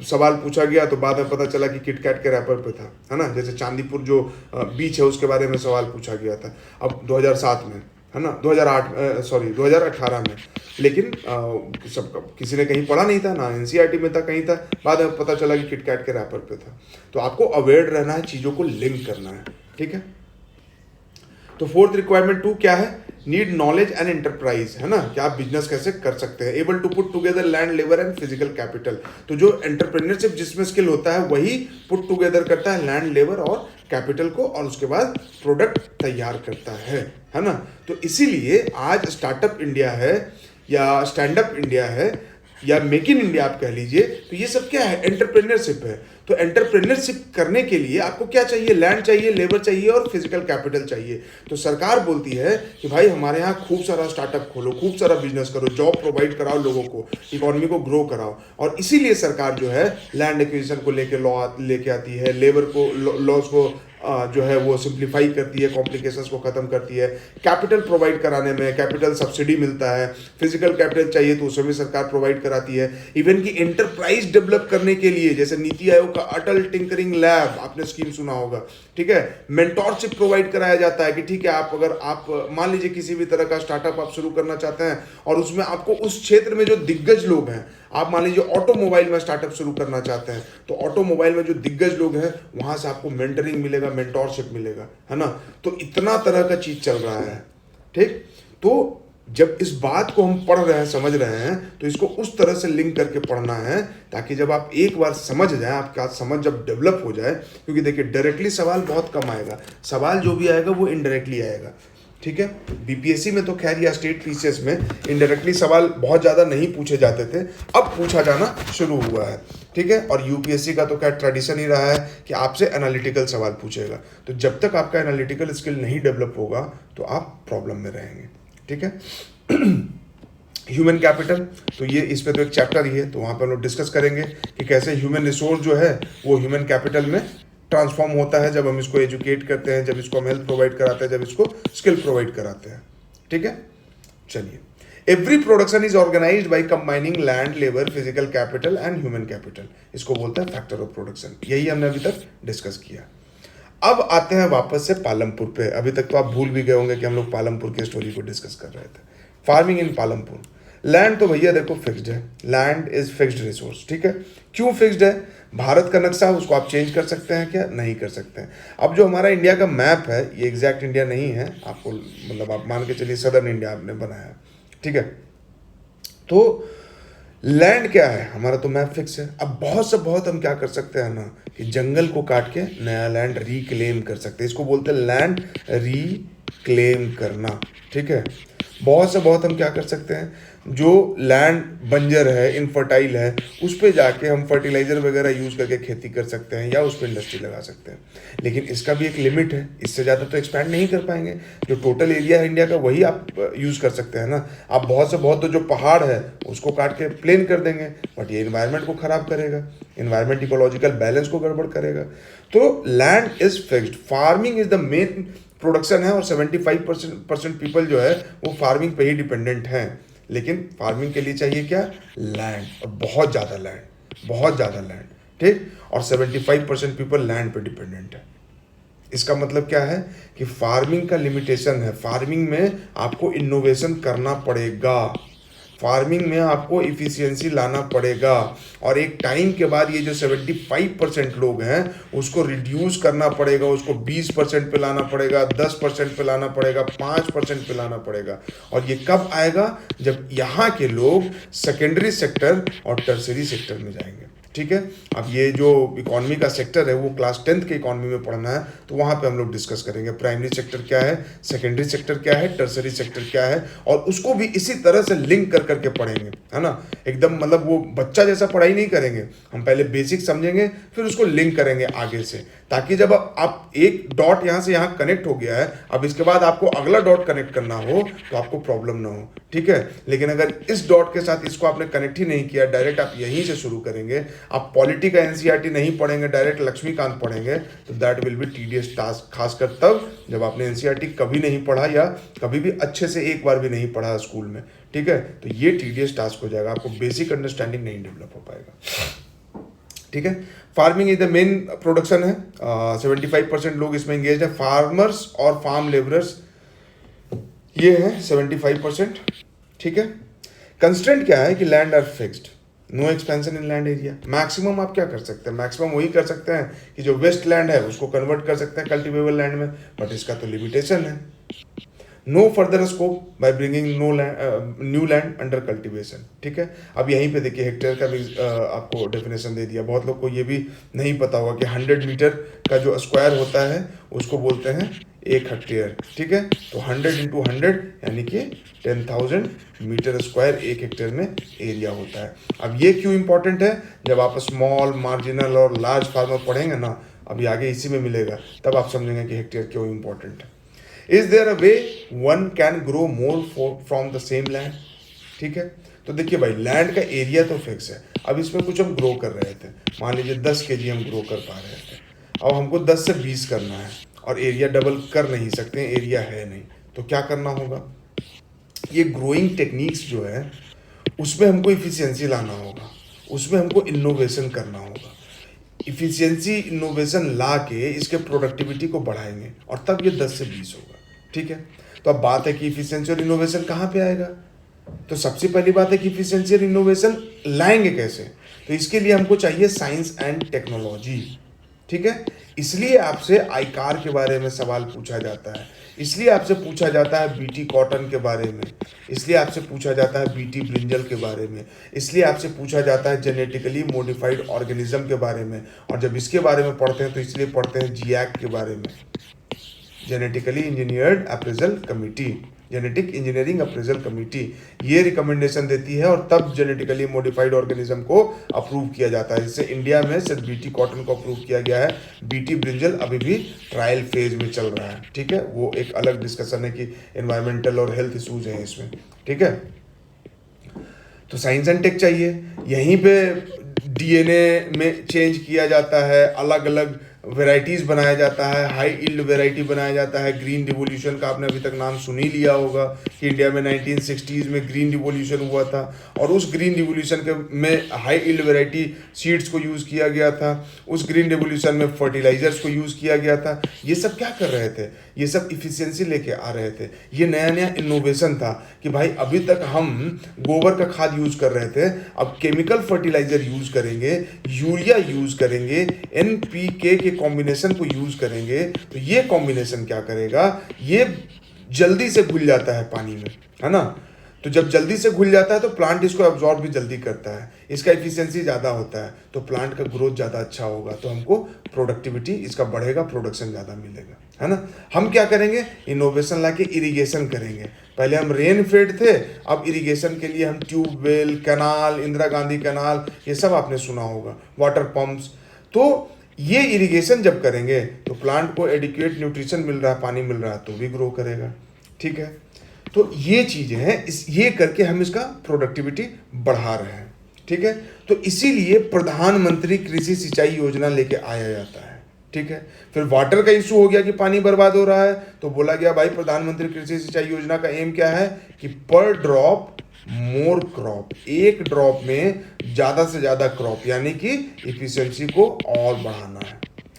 सवाल पूछा गया तो बाद में पता चला कि किटकैट के रैपर पे था, है ना। जैसे चांदीपुर जो बीच है उसके बारे में सवाल पूछा गया था अब 2007 में, है ना, 2018 में, लेकिन सब किसी ने कहीं पढ़ा नहीं था ना, एनसीईआरटी में था, कहीं था, बाद में पता चला कि किटकैट के रैपर पे था। तो आपको अवेयर रहना है, चीज़ों को लिंक करना है, ठीक है। तो फोर्थ रिक्वायरमेंट 2 क्या है, नीड नॉलेज एंड एंटरप्राइज, है ना, कि आप बिजनेस कैसे कर सकते हैं, able to put together land, labour and physical capital. तो जो एंटरप्रेन्योरशिप जिसमें स्किल होता है वही पुट टुगेदर करता है लैंड, लेबर और कैपिटल को, और उसके बाद प्रोडक्ट तैयार करता है ना। तो इसीलिए आज स्टार्टअप इंडिया है या स्टैंड अप इंडिया है या मेक इन इंडिया आप कह लीजिए, तो ये सब क्या है, एंटरप्रेन्योरशिप है। तो एंटरप्रेन्योरशिप करने के लिए आपको क्या चाहिए, लैंड चाहिए, लेबर चाहिए और फिजिकल कैपिटल चाहिए। तो सरकार बोलती है कि भाई हमारे यहाँ खूब सारा स्टार्टअप खोलो, खूब सारा बिजनेस करो, जॉब प्रोवाइड कराओ लोगों को, इकोनॉमी को ग्रो कराओ, और इसीलिए सरकार जो है लैंड एक्विजिशन को लेके लॉ लेके आती है, लेबर को लॉज को जो है वो सिंप्लीफाई करती है, कॉम्प्लिकेशंस को ख़त्म करती है, कैपिटल प्रोवाइड कराने में कैपिटल सब्सिडी मिलता है, फिजिकल कैपिटल चाहिए तो उसमें भी सरकार प्रोवाइड कराती है। इवन कि एंटरप्राइज डेवलप करने के लिए जैसे नीति आयोग का अटल टिंकरिंग लैब, आपने स्कीम सुना होगा, ठीक है, मेंटोरशिप प्रोवाइड कराया जाता है कि ठीक है, आप अगर आप मान लीजिए किसी भी तरह का स्टार्टअप आप शुरू करना चाहते हैं और उसमें आपको उस क्षेत्र में जो दिग्गज लोग हैं, आप मान लीजिए ऑटोमोबाइल में स्टार्टअप शुरू करना चाहते हैं तो ऑटोमोबाइल में जो दिग्गज लोग हैं वहां से आपको मेंटरिंग मिलेगा, मेंटोरशिप मिलेगा, है ना। तो इतना तरह का चीज चल रहा है, ठीक। तो जब इस बात को हम पढ़ रहे हैं, समझ रहे हैं, तो इसको उस तरह से लिंक करके पढ़ना है ताकि जब आप एक बार समझ जाए, आपका समझ जब डेवलप हो जाए, क्योंकि देखिए डायरेक्टली सवाल बहुत कम आएगा, सवाल जो भी आएगा वो इनडायरेक्टली आएगा, ठीक है। बीपीएससी में तो खैर या स्टेट पीसीएस में इनडायरेक्टली सवाल बहुत ज़्यादा नहीं पूछे जाते थे, अब पूछा जाना शुरू हुआ है, ठीक है। और यूपीएससी का तो खैर ट्रेडिशन ही रहा है कि आपसे एनालिटिकल सवाल पूछेगा, तो जब तक आपका एनालिटिकल स्किल नहीं डेवलप होगा तो आप प्रॉब्लम में रहेंगे, ठीक है। ह्यूमन कैपिटल, तो ये इस पे तो एक चैप्टर ही है, तो वहाँ पर हम लोग डिस्कस करेंगे कि कैसे ह्यूमन रिसोर्स जो है वो ह्यूमन कैपिटल में ट्रांसफॉर्म होता है जब हम इसको एजुकेट करते हैं, जब इसको हम हेल्थ प्रोवाइड कराते हैं, जब इसको स्किल प्रोवाइड कराते हैं, ठीक है। चलिए, every production is organised by combining land, labour, physical capital and human capital. इसको बोलते हैं फैक्टर ऑफ प्रोडक्शन। यही हमने अभी तक डिस्कस किया। अब आते हैं वापस से पालमपुर पे। अभी तक तो आप भूल भी गए होंगे कि हम लोग पालमपुर की स्टोरी को डिस्कस कर रहे थे। Farming in Palampur. लैंड तो भैया देखो फिक्स्ड है, लैंड इज फिक्स्ड रिसोर्स, ठीक है। क्यों फिक्स्ड है? भारत का नक्शा, उसको आप चेंज कर सकते हैं क्या? नहीं कर सकते हैं। अब जो हमारा इंडिया का मैप है, ये एग्जैक्ट इंडिया नहीं है, आपको मतलब आप मान के चलिए सदर्न इंडिया आपने बनाया, ठीक है। तो लैंड क्या है? हमारा तो मैप फिक्स है। अब बहुत से बहुत हम क्या कर सकते हैं ना, कि जंगल को काट के नया लैंड रिक्लेम कर सकते हैं। इसको बोलते हैं लैंड रिक्लेम करना, ठीक है। बहुत से बहुत हम क्या कर सकते हैं, जो लैंड बंजर है, इनफर्टाइल है, उस पर जाके हम फर्टिलाइजर वगैरह यूज़ करके खेती कर सकते हैं या उस पर इंडस्ट्री लगा सकते हैं। लेकिन इसका भी एक लिमिट है, इससे ज़्यादा तो एक्सपैंड नहीं कर पाएंगे। जो टोटल एरिया है इंडिया का वही आप यूज़ कर सकते हैं ना। आप बहुत से बहुत तो जो पहाड़ है उसको काट के प्लेन कर देंगे, बट ये इन्वायरमेंट को ख़राब करेगा, इन्वायरमेंट इकोलॉजिकल बैलेंस को गड़बड़ करेगा। तो land is fixed. Farming is the main production है और 75% पीपल जो है वो फार्मिंग पे ही डिपेंडेंट हैं। लेकिन फार्मिंग के लिए चाहिए क्या? लैंड, और बहुत ज़्यादा लैंड, बहुत ज़्यादा लैंड, ठीक। और 75% पीपल लैंड पे डिपेंडेंट है। इसका मतलब क्या है कि फार्मिंग का लिमिटेशन है। फार्मिंग में आपको इनोवेशन करना पड़ेगा, फार्मिंग में आपको इफ़िशियंसी लाना पड़ेगा। और एक टाइम के बाद ये जो 75% लोग हैं उसको रिड्यूस करना पड़ेगा, उसको 20% पे लाना पड़ेगा, 10% पे लाना पड़ेगा, 5% पे लाना पड़ेगा। और ये कब आएगा? जब यहाँ के लोग सेकेंडरी सेक्टर और टर्सरी सेक्टर में जाएंगे, ठीक है। अब ये जो इकॉनमी का सेक्टर है वो क्लास 10th के इकॉनमी में पढ़ना है, तो वहाँ पे हम लोग डिस्कस करेंगे प्राइमरी सेक्टर क्या है, सेकेंडरी सेक्टर क्या है, टर्सरी सेक्टर क्या है, और उसको भी इसी तरह से लिंक कर करके पढ़ेंगे, है ना। एकदम मतलब वो बच्चा जैसा पढ़ाई नहीं करेंगे, हम पहले बेसिक समझेंगे फिर उसको लिंक करेंगे आगे से, ताकि जब आप एक डॉट यहाँ से यहाँ कनेक्ट हो गया है, अब इसके बाद आपको अगला डॉट कनेक्ट करना हो तो आपको प्रॉब्लम ना हो, ठीक है। लेकिन अगर इस डॉट के साथ इसको आपने कनेक्ट ही नहीं किया, डायरेक्ट आप यहीं से शुरू करेंगे, आप पॉलिटी का एनसीईआरटी नहीं पढ़ेंगे, डायरेक्ट लक्ष्मीकांत पढ़ेंगे, तो that will be tedious task. खासकर तब जब आपने एनसीईआरटी कभी नहीं पढ़ा या कभी भी अच्छे से एक बार भी नहीं पढ़ा स्कूल में, ठीक है। तो ये टीडियस टास्क हो जाएगा, आपको बेसिक अंडरस्टैंडिंग नहीं डेवलप हो पाएगा, ठीक है। Farming is the main production है, 75% लोग इसमें एंगेज है। फार्मर्स और फार्म लेबरर्स ये है 75%, ठीक है। कंस्ट्रेंट क्या है कि land are fixed, no expansion in land area. Maximum आप क्या कर सकते हैं? मैक्सिमम वही कर सकते हैं कि जो वेस्ट लैंड है उसको कन्वर्ट कर सकते हैं कल्टिवेबल लैंड में, बट इसका तो लिमिटेशन है। No further scope by bringing no new land under cultivation, ठीक है। अब यहीं पे देखिए हेक्टेयर का भी आपको डेफिनेशन दे दिया। बहुत लोग को ये भी नहीं पता होगा कि 100 मीटर का जो स्क्वायर होता है उसको बोलते हैं 1 हेक्टेयर, ठीक है। तो 100 इंटू 100 यानी कि 10,000 मीटर स्क्वायर 1 हेक्टेयर में एरिया होता है। अब ये क्यों इंपॉर्टेंट है? जब आप स्मॉल, मार्जिनल और लार्ज फार्मर पढ़ेंगे ना, अभी आगे इसी में मिलेगा, तब आप समझेंगे कि हेक्टेयर क्यों इंपॉर्टेंट है। Is there a way one can grow more from the same land, ठीक है। तो देखिए भाई, लैंड का एरिया तो फिक्स है, अब इसमें कुछ हम ग्रो कर रहे थे, मान लीजिए 10 kg हम ग्रो कर पा रहे थे, अब हमको 10 से 20 करना है और एरिया डबल कर नहीं सकते, एरिया है नहीं, तो क्या करना होगा? ये ग्रोइंग टेक्निक्स जो है उसमें हमको इफिशियंसी लाना होगा, उसमें हमको इनोवेशन करना होगा। इफिशियंसी इनोवेशन ला के इसके प्रोडक्टिविटी को बढ़ाएंगे और तब ये 10 से 20 होगा, ठीक है। तो अब बात है कि इफिशियंसी और इनोवेशन कहाँ पे आएगा? तो सबसे पहली बात है कि इफिशियंसी और इनोवेशन लाएंगे कैसे? तो इसके लिए हमको चाहिए साइंस एंड टेक्नोलॉजी, ठीक है। इसलिए आपसे आईकार के बारे में सवाल पूछा जाता है, इसलिए आपसे पूछा जाता है बीटी कॉटन के बारे में, इसलिए आपसे पूछा जाता है बीटी ब्रिंजल के बारे में, इसलिए आपसे पूछा जाता है जेनेटिकली मॉडिफाइड ऑर्गेनिज्म के बारे में। और जब इसके बारे में पढ़ते हैं तो इसलिए पढ़ते हैं जीएक के बारे में, genetically engineered appraisal committee, genetic engineering appraisal committee ये रिकमेंडेशन देती है और तब जेनेटिकली मॉडिफाइड ऑर्गेनिज्म को अप्रूव किया जाता है। जिससे इंडिया में सिर्फ बीटी कॉटन को अप्रूव किया गया है, बीटी ब्रिंजल अभी भी ट्रायल फेज में चल रहा है, ठीक है। वो एक अलग डिस्कशन है कि एनवायरमेंटल और हेल्थ इशूज हैं इसमें, ठीक है। तो साइंस एंड टेक चाहिए, यहीं पे डीएनए में चेंज किया जाता है, अलग अलग वेराइटीज़ बनाया जाता है, हाई यील्ड वेराइटी बनाया जाता है। ग्रीन रिवॉल्यूशन का आपने अभी तक नाम सुन ही लिया होगा कि इंडिया में 1960s में ग्रीन रिवॉल्यूशन हुआ था, और उस ग्रीन रिवॉल्यूशन के में हाई यील्ड वेराइटी सीड्स को यूज़ किया गया था। उस ग्रीन रिवॉल्यूशन में फर्टिलाइजर्स को यूज़ किया गया था। ये सब क्या कर रहे थे? ये सब इफिशियंसी लेके आ रहे थे। ये नया नया इनोवेशन था कि भाई अभी तक हम गोबर का खाद यूज़ कर रहे थे, अब केमिकल फर्टिलाइजर यूज़ करेंगे, यूरिया यूज़ करेंगे, एनपीके के कॉम्बिनेशन को यूज़ करेंगे। तो ये कॉम्बिनेशन क्या करेगा? ये जल्दी से घुल जाता है पानी में, है ना। तो जब जल्दी से घुल जाता है तो प्लांट इसको एब्जॉर्ब भी जल्दी करता है, इसका एफिशिएंसी ज़्यादा होता है, तो प्लांट का ग्रोथ ज़्यादा अच्छा होगा, तो हमको प्रोडक्टिविटी इसका बढ़ेगा, प्रोडक्शन ज़्यादा मिलेगा, है ना। हम क्या करेंगे? इनोवेशन लाके इरिगेशन करेंगे। पहले हम रेन फेड थे, अब इरिगेशन के लिए हम tubewell, canal, Indira Gandhi canal, ये सब आपने सुना होगा, वाटर पंप्स। तो ये इरिगेशन जब करेंगे तो प्लांट को एडिक्वेट न्यूट्रिशन मिल रहा है, पानी मिल रहा है, तो भी ग्रो करेगा, ठीक है। तो ये चीज़ें हैं, ये करके हम इसका प्रोडक्टिविटी बढ़ा रहे हैं, ठीक है। तो इसीलिए प्रधानमंत्री कृषि सिंचाई योजना लेके आया जाता है, ठीक है। फिर वाटर का इशू हो गया कि पानी बर्बाद हो रहा है, तो बोला गया भाई प्रधानमंत्री कृषि सिंचाई योजना का एम क्या है कि पर ड्रॉप मोर क्रॉप, एक ड्रॉप में ज़्यादा से ज़्यादा क्रॉप, यानी कि इफिशियंसी को और बढ़ाना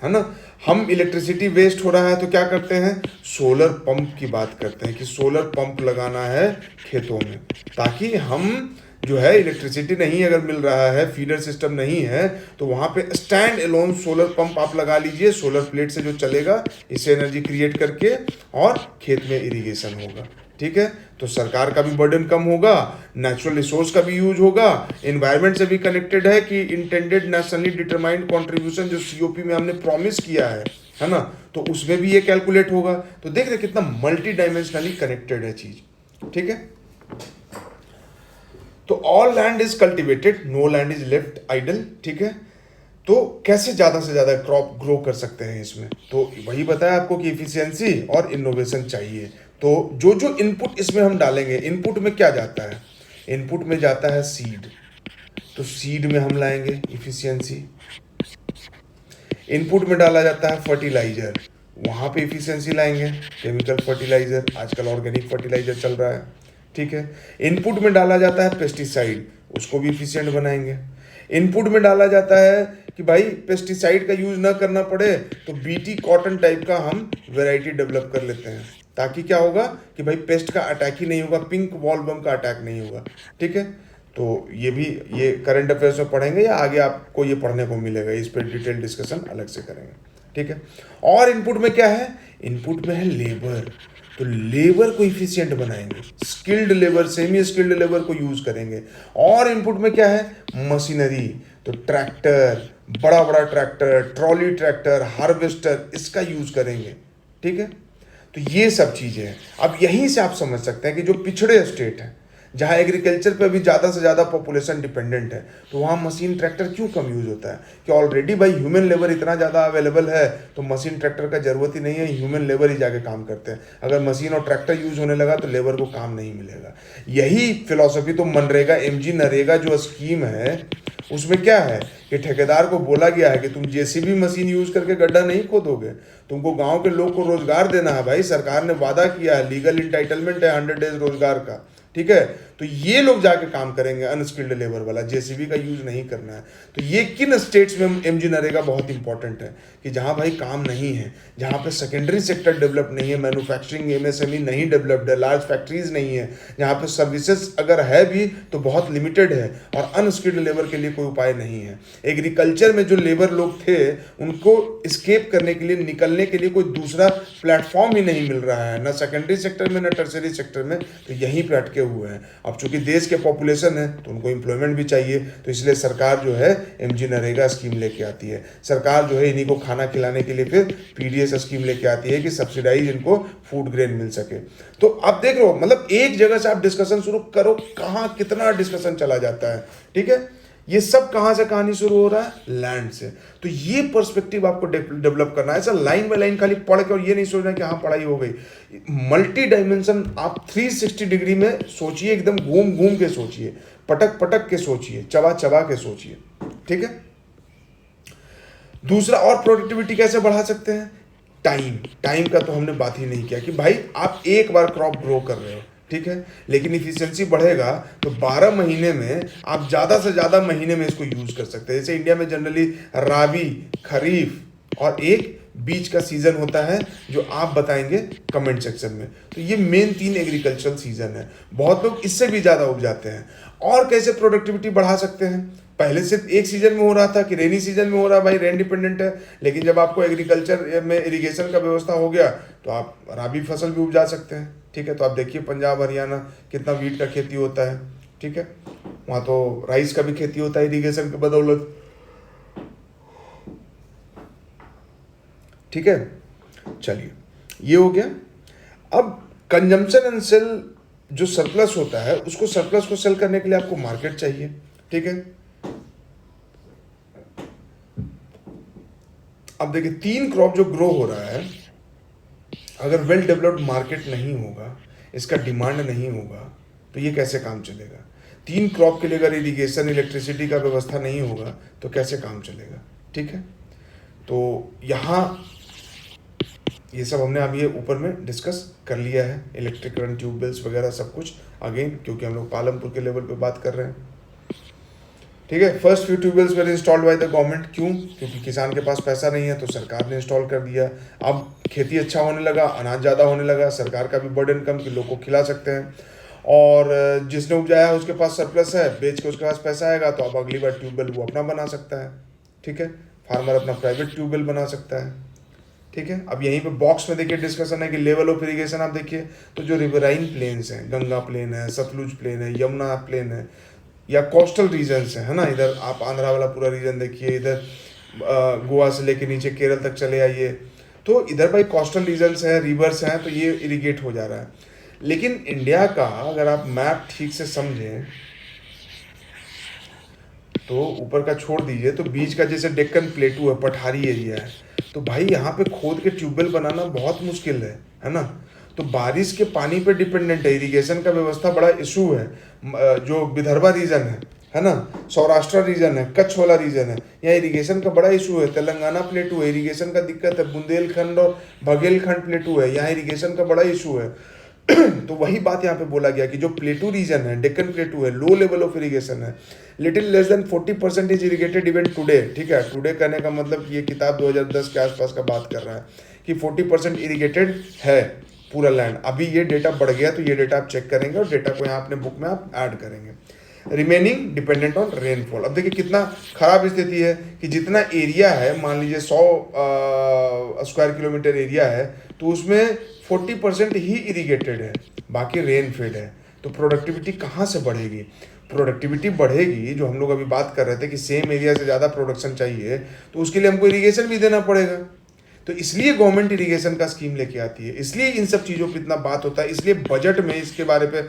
है ना। हम इलेक्ट्रिसिटी वेस्ट हो रहा है तो क्या करते हैं? सोलर पंप की बात करते हैं कि सोलर पंप लगाना है खेतों में, ताकि हम जो है इलेक्ट्रिसिटी नहीं अगर मिल रहा है, फीडर सिस्टम नहीं है, तो वहाँ पे स्टैंड एलोन सोलर पंप आप लगा लीजिए, सोलर प्लेट से जो चलेगा, इससे एनर्जी क्रिएट करके और खेत में इरिगेशन होगा, ठीक है। तो सरकार का भी बर्डन कम होगा, नेचुरल रिसोर्स का भी यूज होगा, एनवायरनमेंट से भी कनेक्टेड है कि इंटेंडेड नेशनली डिटरमाइंड कंट्रीब्यूशन जो सीओपी में हमने प्रॉमिस किया है ना, तो उसमें भी ये कैलकुलेट होगा। तो देख रहे कितना मल्टी डायमेंशनली कनेक्टेड है चीज, ठीक है। तो all land is cultivated, no land is left idle, ठीक है। तो कैसे ज़्यादा से ज़्यादा क्रॉप ग्रो कर सकते हैं इसमें? तो वही बताया आपको कि इफिशियंसी और इनोवेशन चाहिए। तो जो जो इनपुट इसमें हम डालेंगे, इनपुट में क्या जाता है? इनपुट में जाता है सीड, तो सीड में हम लाएंगे इफिशियंसी। इनपुट में डाला जाता है फर्टिलाइजर, वहाँ पे इफिशियंसी लाएंगे, केमिकल फर्टिलाइजर, आजकल ऑर्गेनिक फर्टिलाइजर चल रहा है, ठीक है। इनपुट में डाला जाता है पेस्टिसाइड, उसको भी इफिशियंट बनाएंगे। इनपुट में डाला जाता है कि भाई पेस्टिसाइड का यूज ना करना पड़े, तो बीटी कॉटन टाइप का हम वैरायटी डेवलप कर लेते हैं, ताकि क्या होगा कि भाई पेस्ट का अटैक ही नहीं होगा, पिंक वॉलबम का अटैक नहीं होगा, ठीक है। तो ये भी ये करंट अफेयर्स में पढ़ेंगे या आगे आपको ये पढ़ने को मिलेगा, इस पर डिटेल डिस्कशन अलग से करेंगे, ठीक है। और इनपुट में क्या है? इनपुट में है लेबर, तो लेबर को इफिशियंट बनाएंगे, skilled labour, semi skilled labour को यूज करेंगे। और इनपुट में क्या है? मशीनरी, तो ट्रैक्टर, बड़ा बड़ा ट्रैक्टर, ट्रॉली ट्रैक्टर, हार्वेस्टर, इसका यूज करेंगे, ठीक है। तो ये सब चीजें हैं। अब यहीं से आप समझ सकते हैं कि जो पिछड़े स्टेट हैं, जहाँ एग्रीकल्चर पे भी ज़्यादा से ज़्यादा पॉपुलेशन डिपेंडेंट है, तो वहाँ मशीन ट्रैक्टर क्यों कम यूज़ होता है? कि ऑलरेडी भाई ह्यूमन लेबर इतना ज़्यादा अवेलेबल है, तो मशीन ट्रैक्टर का ज़रूरत ही नहीं है, ह्यूमन लेबर ही जाके काम करते हैं। अगर मशीन और ट्रैक्टर यूज़ होने लगा तो लेबर को काम नहीं मिलेगा। यही फिलॉसफी तो मनरेगा, एमजी नरेगा जो स्कीम है, उसमें क्या है कि ठेकेदार को बोला गया है कि तुम जेसीबी मशीन यूज़ करके गड्ढा नहीं खोदोगे, तुमको गाँव के लोग को रोजगार देना है। भाई सरकार ने वादा किया है, लीगल इंटाइटलमेंट है 100 डेज रोजगार का, ठीक है। तो ये लोग जाके काम करेंगे, अनस्किल्ड लेबर वाला, जेसीबी का यूज नहीं करना है। तो ये किन स्टेट्स में एमजी नरेगा बहुत इंपॉर्टेंट है कि जहाँ भाई काम नहीं है, जहाँ पे सेकेंडरी सेक्टर डेवलप नहीं है, मैन्युफैक्चरिंग एमएसएमई नहीं डेवलप्ड है, लार्ज फैक्ट्रीज नहीं है, जहाँ पे सर्विसेज अगर है भी तो बहुत लिमिटेड है, और अनस्किल्ड लेबर के लिए कोई उपाय नहीं है। एग्रीकल्चर में जो लेबर लोग थे उनको स्केप करने के लिए, निकलने के लिए कोई दूसरा प्लेटफॉर्म ही नहीं मिल रहा है, ना सेकेंडरी सेक्टर में ना टर्सरी सेक्टर में, तो यहीं पे अटके हुए हैं। अब चूंकि देश के पॉपुलेशन है तो उनको एम्प्लॉयमेंट भी चाहिए, तो इसलिए सरकार जो है एमजी नरेगा स्कीम लेके आती है। सरकार जो है इन्हीं को खाना खिलाने के लिए फिर पीडीएस स्कीम लेके आती है कि सब्सिडाइज इनको फूड ग्रेन मिल सके। तो आप देख रहे हो, मतलब एक जगह से आप डिस्कशन शुरू करो, कहाँ कितना डिस्कशन चला जाता है, ठीक है। ये सब कहाँ से कहानी शुरू हो रहा है? लैंड से। तो ये पर्सपेक्टिव आपको डेवलप करना है, ऐसा लाइन बाय लाइन खाली पढ़ के और ये नहीं सोचना कि हाँ पढ़ाई हो गई। मल्टी डायमेंशन आप 360 डिग्री में सोचिए, एकदम घूम घूम के सोचिए, पटक पटक के सोचिए, चबा चबा के सोचिए, ठीक है। दूसरा, और प्रोडक्टिविटी कैसे बढ़ा सकते हैं? टाइम का तो हमने बात ही नहीं किया कि भाई आप एक बार क्रॉप ग्रो कर रहे हो, ठीक है, लेकिन इफिशियंसी बढ़ेगा तो 12 महीने में आप ज़्यादा से ज़्यादा महीने में इसको यूज़ कर सकते हैं। जैसे इंडिया में जनरली राबी, खरीफ और एक बीच का सीज़न होता है जो आप बताएंगे कमेंट सेक्शन में। तो ये मेन 3 एग्रीकल्चरल सीज़न है। बहुत लोग इससे भी ज़्यादा उपजाते हैं। और कैसे प्रोडक्टिविटी बढ़ा सकते हैं? पहले सिर्फ एक सीजन में हो रहा था कि रेनी सीजन में हो रहा है, भाई रेन डिपेंडेंट है, लेकिन जब आपको एग्रीकल्चर में इरिगेशन का व्यवस्था हो गया तो आप राबी फसल भी उपजा सकते हैं, ठीक है। तो आप देखिए पंजाब हरियाणा कितना वीट का खेती होता है, ठीक है, वहाँ तो राइस का भी खेती होता है इरिगेशन की बदौलत, ठीक है। चलिए ये हो गया। अब कंजम्पशन एंड सेल, जो सरप्लस होता है उसको, सरप्लस को सेल करने के लिए आपको मार्केट चाहिए, ठीक है। अब देखिए 3 क्रॉप जो ग्रो हो रहा है, अगर वेल डेवलप्ड मार्केट नहीं होगा, इसका डिमांड नहीं होगा, तो ये कैसे काम चलेगा? 3 क्रॉप के लिए अगर इरिगेशन, इलेक्ट्रिसिटी का व्यवस्था नहीं होगा तो कैसे काम चलेगा, ठीक है। तो यहाँ ये सब हमने अब ये ऊपर में डिस्कस कर लिया है, इलेक्ट्रिक करंट, ट्यूबवेल्स वगैरह सब कुछ, अगेन क्योंकि हम लोग पालमपुर के लेवल पे बात कर रहे हैं, ठीक है। First few tubewells were installed by the government, क्यों? क्योंकि किसान के पास पैसा नहीं है तो सरकार ने इंस्टॉल कर दिया। अब खेती अच्छा होने लगा, अनाज ज़्यादा होने लगा, सरकार का भी बर्डन कम कि लोग को खिला सकते हैं, और जिसने उपजाया है उसके पास सरप्लस है, बेच के उसके पास पैसा आएगा तो अब अगली बार ट्यूबवेल वो अपना बना सकता है, ठीक है। फार्मर अपना प्राइवेट ट्यूबवेल बना सकता है, ठीक है। अब यहीं पे बॉक्स में देखिए डिस्कशन है कि लेवल ऑफ इरिगेशन आप देखिए, तो जो रिवराइन प्लेन्स हैं, गंगा प्लेन है, सतलुज प्लेन है, यमुना प्लेन है, या कोस्टल रीजन्स है ना, इधर आप आंध्रा वाला पूरा रीजन देखिए, इधर गोवा से लेके नीचे केरल तक चले आइए, तो इधर भाई कोस्टल रीजन्स हैं, रिवर्स हैं, तो ये इरिगेट हो जा रहा है। लेकिन इंडिया का अगर आप मैप ठीक से समझें तो ऊपर का छोड़ दीजिए, तो बीच का जैसे डेक्कन प्लेटू है, पठारी एरिया है, तो भाई यहाँ पे खोद के ट्यूबवेल बनाना बहुत मुश्किल है ना। तो बारिश के पानी पे डिपेंडेंट है, इरिगेशन का व्यवस्था बड़ा इशू है। जो विदर्भा रीजन है ना, सौराष्ट्र रीजन है, कच्छ वाला रीजन है, यहाँ इरिगेशन का बड़ा इशू है। तेलंगाना प्लेटू है, इरिगेशन का दिक्कत है। बुंदेलखंड और बघेलखंड प्लेटू है, यहाँ इरिगेशन का बड़ा इशू है। तो वही बात यहाँ पे बोला गया कि जो प्लेटू रीजन है, डेक्कन प्लेटू है, लो लेवल ऑफ इरिगेशन है, little less than 40% is irrigated even today, ठीक है। टुडे कहने का मतलब ये किताब 2010 के आसपास का बात कर रहा है कि 40% इरिगेटेड है पूरा लैंड। अभी ये डेटा बढ़ गया, तो ये डेटा आप चेक करेंगे और डेटा को यहाँ अपने बुक में आप ऐड करेंगे। Remaining dependent on rainfall. अब देखिए कितना खराब स्थिति है कि जितना एरिया है, मान लीजिए 100 स्क्वायर किलोमीटर एरिया है, तो उसमें 40% ही इरिगेटेड है, बाकी रेन फेड है। तो प्रोडक्टिविटी कहाँ से बढ़ेगी? प्रोडक्टिविटी बढ़ेगी, जो हम लोग अभी बात कर रहे थे कि सेम एरिया से ज़्यादा प्रोडक्शन चाहिए, तो उसके लिए हमको इरिगेशन भी देना पड़ेगा। तो इसलिए गवर्नमेंट इरिगेशन का स्कीम लेके आती है, इसलिए इन सब चीज़ों पर इतना बात होता है, इसलिए बजट में इसके बारे पे